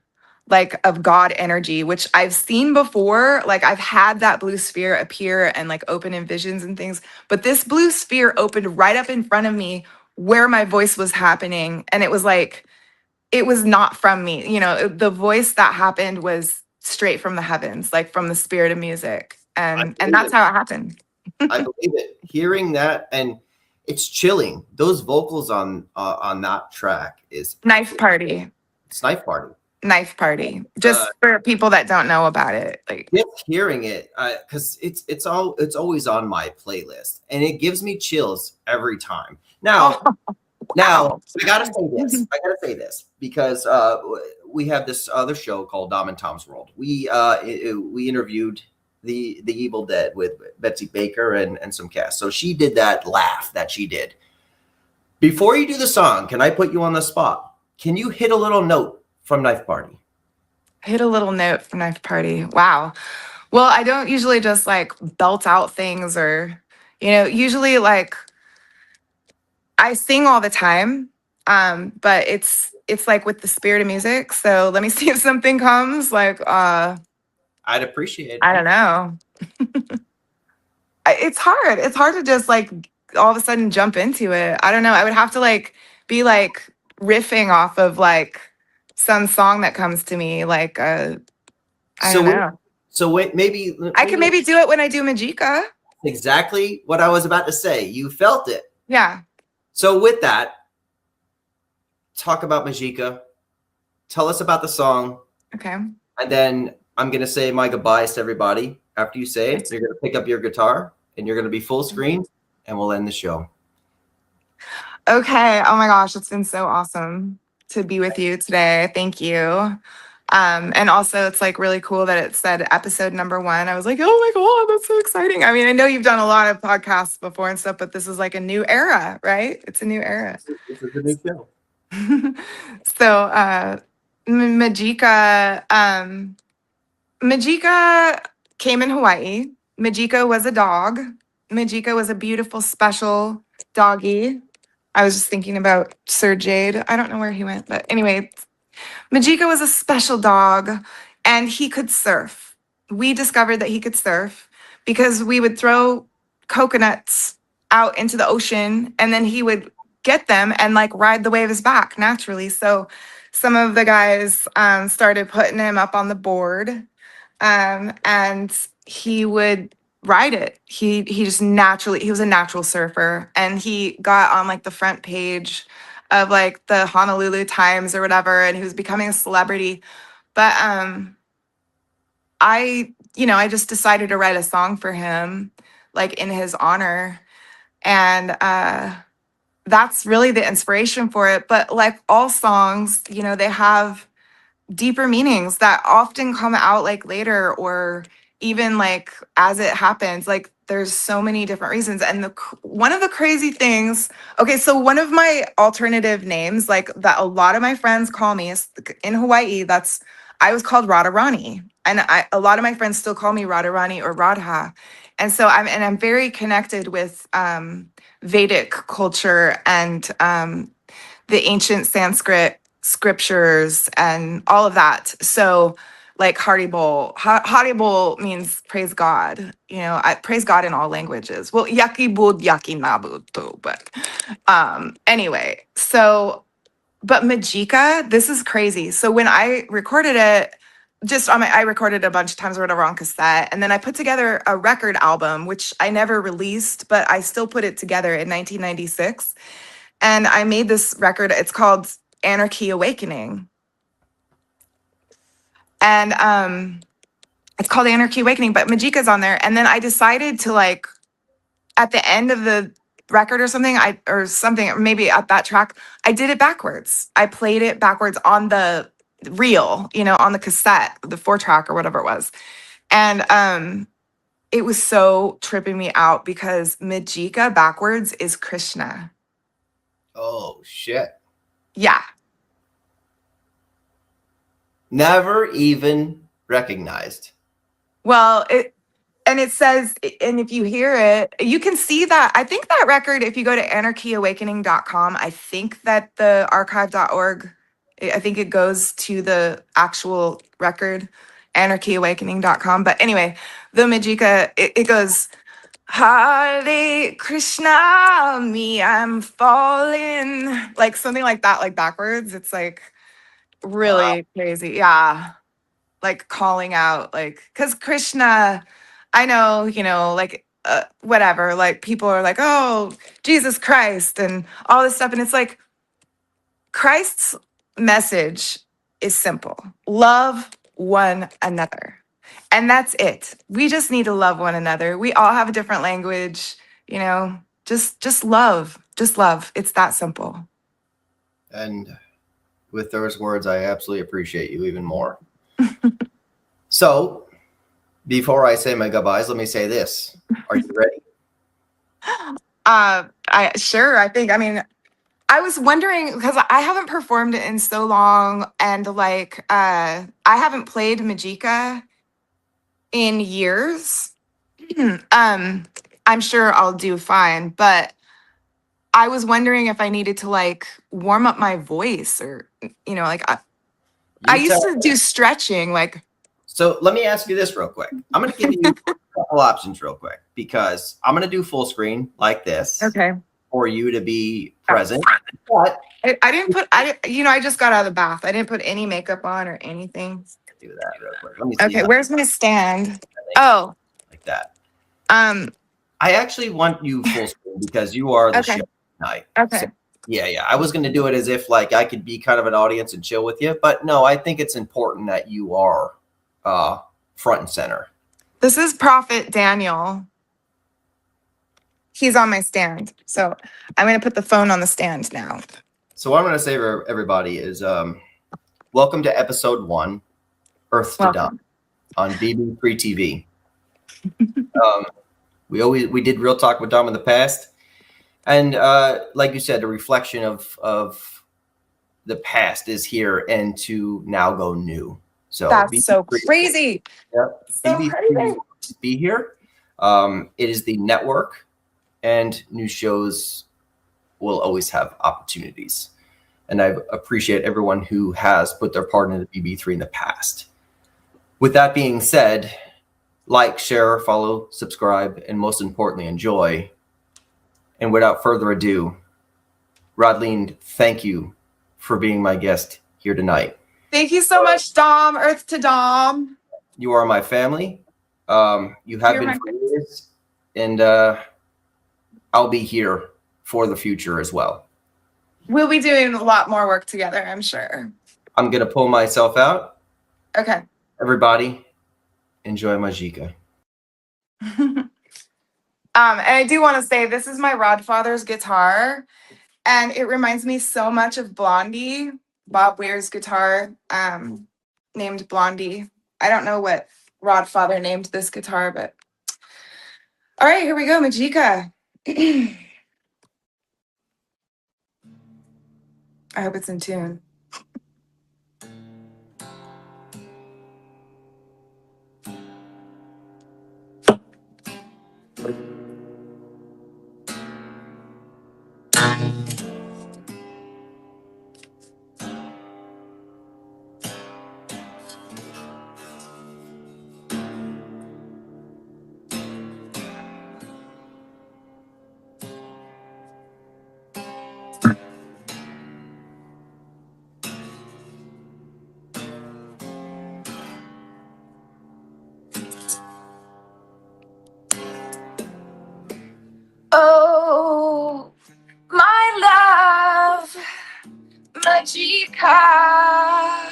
like of God energy, which I've seen before, like I've had that blue sphere appear and like open in visions and things, but this blue sphere opened right up in front of me where my voice was happening, and it was like it was not from me. You know, the voice that happened was straight from the heavens, like from the spirit of music. And that's how it happened. I believe it. Hearing that, and it's chilling. Those vocals on that track is Knife Party. It's Knife Party. Knife Party. Just for people that don't know about it. Like just hearing it, because it's always on my playlist, and it gives me chills every time. Now, Now, Wow. I gotta say this. I gotta say this because we have this other show called Dom and Tom's World. We interviewed the Evil Dead with Betsy Baker and some cast. So she did that laugh that she did. Before you do the song, can I put you on the spot? Can you hit a little note from Knife Party? Hit a little note from Knife Party. Wow. Well, I don't usually just like belt out things or, usually like I sing all the time. But it's like with the spirit of music. So let me see if something comes. Like I'd appreciate it. I don't know. It's hard. It's hard to just like all of a sudden jump into it. I don't know. I would have to like be like riffing off of like some song that comes to me. Like I don't know. So wait, maybe I can maybe do it when I do Majika. Exactly what I was about to say. You felt it. Yeah. So with that, talk about Majika. Tell us about the song. Okay. And then I'm going to say my goodbyes to everybody. After you say it, you're going to pick up your guitar and you're going to be full screen and we'll end the show. Okay. Oh my gosh. It's been so awesome to be with you today. Thank you. And also it's like really cool that it said episode number 1. I was like, oh my God, that's so exciting. I mean, I know you've done a lot of podcasts before and stuff, but this is like a new era, right? It's a new era. This is a new show. So Majika, Majika came in Hawaii. Majika was a dog. Majika was a beautiful, special doggy. I was just thinking about Sir Jade. I don't know where he went, but anyway, Majika was a special dog and he could surf. We discovered that he could surf because we would throw coconuts out into the ocean and then he would get them and like ride the waves back naturally. So some of the guys started putting him up on the board and he would ride it. He just naturally, he was a natural surfer and he got on like the front page of like the Honolulu Times or whatever, and he was becoming a celebrity. But I just decided to write a song for him, like in his honor. And that's really the inspiration for it. But like all songs, they have deeper meanings that often come out like later or even like as it happens. Like there's so many different reasons. And one of the crazy things, okay, so one of my alternative names, like that a lot of my friends call me in Hawaii, I was called Radharani. And a lot of my friends still call me Radharani or Radha. And so I'm very connected with Vedic culture and the ancient Sanskrit scriptures and all of that. So like Haribol means praise God. I praise God in all languages. Well, Yaki Bud Yaki Nabu too, but anyway, so but Majika, this is crazy. So when I recorded it, I recorded a bunch of times or whatever on cassette, and then I put together a record album, which I never released, but I still put it together in 1996. And I made this record. It's called Anarchy Awakening. And it's called Anarchy Awakening, but Majika's on there. And then I decided to like, at the end of the record or something, or maybe at that track, I did it backwards. I played it backwards on the reel, on the cassette, the 4-track or whatever it was. And it was so tripping me out because Majika backwards is Krishna. Oh, shit. Yeah. Never even recognized. Well, it says, and if you hear it, you can see that. I think that record, if you go to anarchyawakening.com, I think that the archive.org, I think it goes to the actual record, anarchyawakening.com. But anyway, the Majika, it goes, Hare Krishna, me, I'm falling. Like something like that, like backwards. It's like really crazy. Yeah. Like calling out, like, because Krishna, I know, like whatever, like people are like, oh, Jesus Christ and all this stuff. And it's like Christ's message is simple. Love one another. And that's it. We just need to love one another. We all have a different language, just love. Just love. It's that simple. And with those words, I absolutely appreciate you even more. So, before I say my goodbyes, let me say this. Are you ready? I mean, I was wondering because I haven't performed it in so long, and like I haven't played Majika in years. I'm sure I'll do fine, but I was wondering if I needed to like warm up my voice or like I You used tell to do stretching like So let me ask you this real quick. I'm going to give you a couple options real quick because I'm going to do full screen like this okay. for you to be present. But I didn't put I just got out of the bath. I didn't put any makeup on or anything. do that real quick. Let me see. Okay, How where's my stand? Oh, like that. um, I actually want you full screen because you are the okay. show tonight. Okay. So, yeah. I was going to do it as if like I could be kind of an audience and chill with you, but no, I think it's important that you are front and center. This is Prophet Daniel. He's on my stand. So I'm going to put the phone on the stand now. So what I'm going to say for everybody is welcome to episode 1, Earth to Dawn on BB3 TV. We did Real Talk with Dom in the past. And like you said, a reflection of the past is here and to now go new. So that's so crazy. Yep. So crazy. Be here. It is the network, and new shows will always have opportunities. And I appreciate everyone who has put their part into BB3 in the past. With that being said, like, share, follow, subscribe, and most importantly, enjoy. And without further ado, Rodleen, thank you for being my guest here tonight. Thank you so much, Dom. Earth to Dom. You are my family. You have been for years, and I'll be here for the future as well. We'll be doing a lot more work together, I'm sure. I'm going to pull myself out. Okay. Everybody, enjoy Majika. And I do want to say this is my Rodfather's guitar, and it reminds me so much of Blondie, Bob Weir's guitar, named Blondie. I don't know what Rodfather named this guitar, but all right, here we go, Majika. I hope it's in tune. Oh, my love, Majika,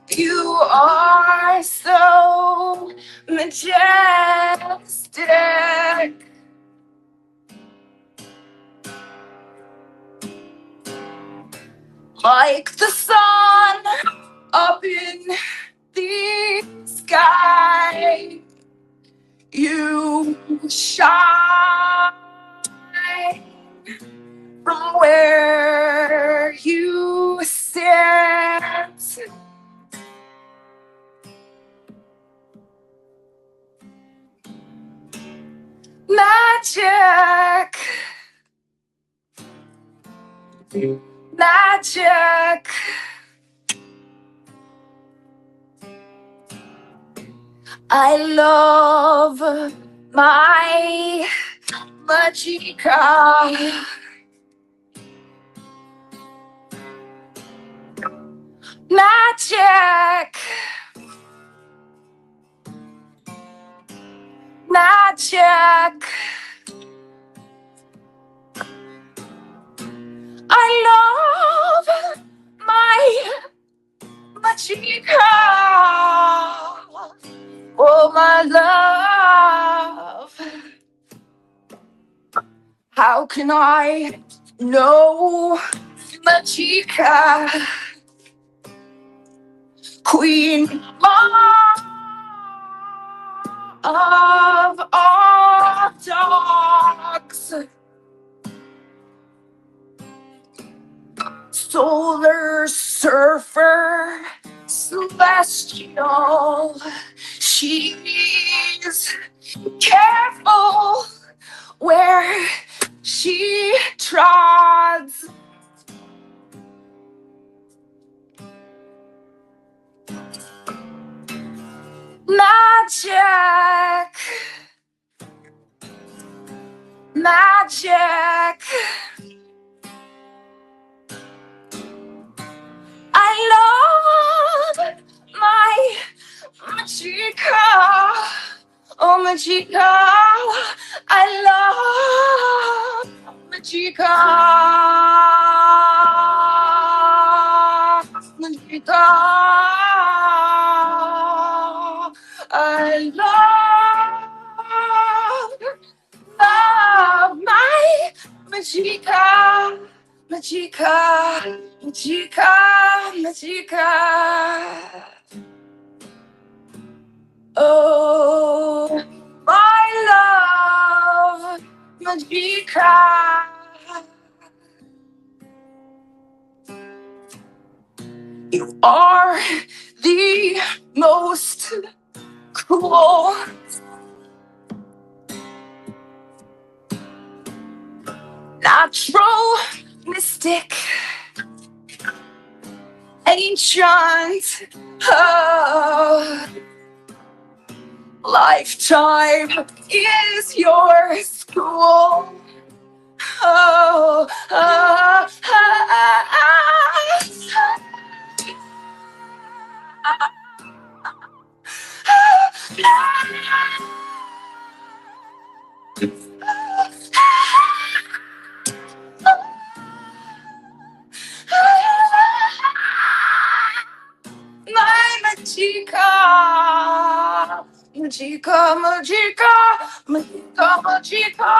you are so majestic. Like the sun up in the sky, you shine from where you sit. Magic, magic. I love my Majika. Magic, magic. I love my Majika. Oh, my love. How can I No, Magica, Queen Mom of all dogs, Solar Surfer, Celestial. She's careful where she trods. Magic, magic. I love my Magica. Oh, Magica. I love Magica. Magica. I love my Magica. Magica, Magica, Magica. Oh, my love, Magica. You are the most cool, natural, mystic, ancient, oh, lifetime is your school. Oh, my Magica, Magica, Magica, Magica, Magica.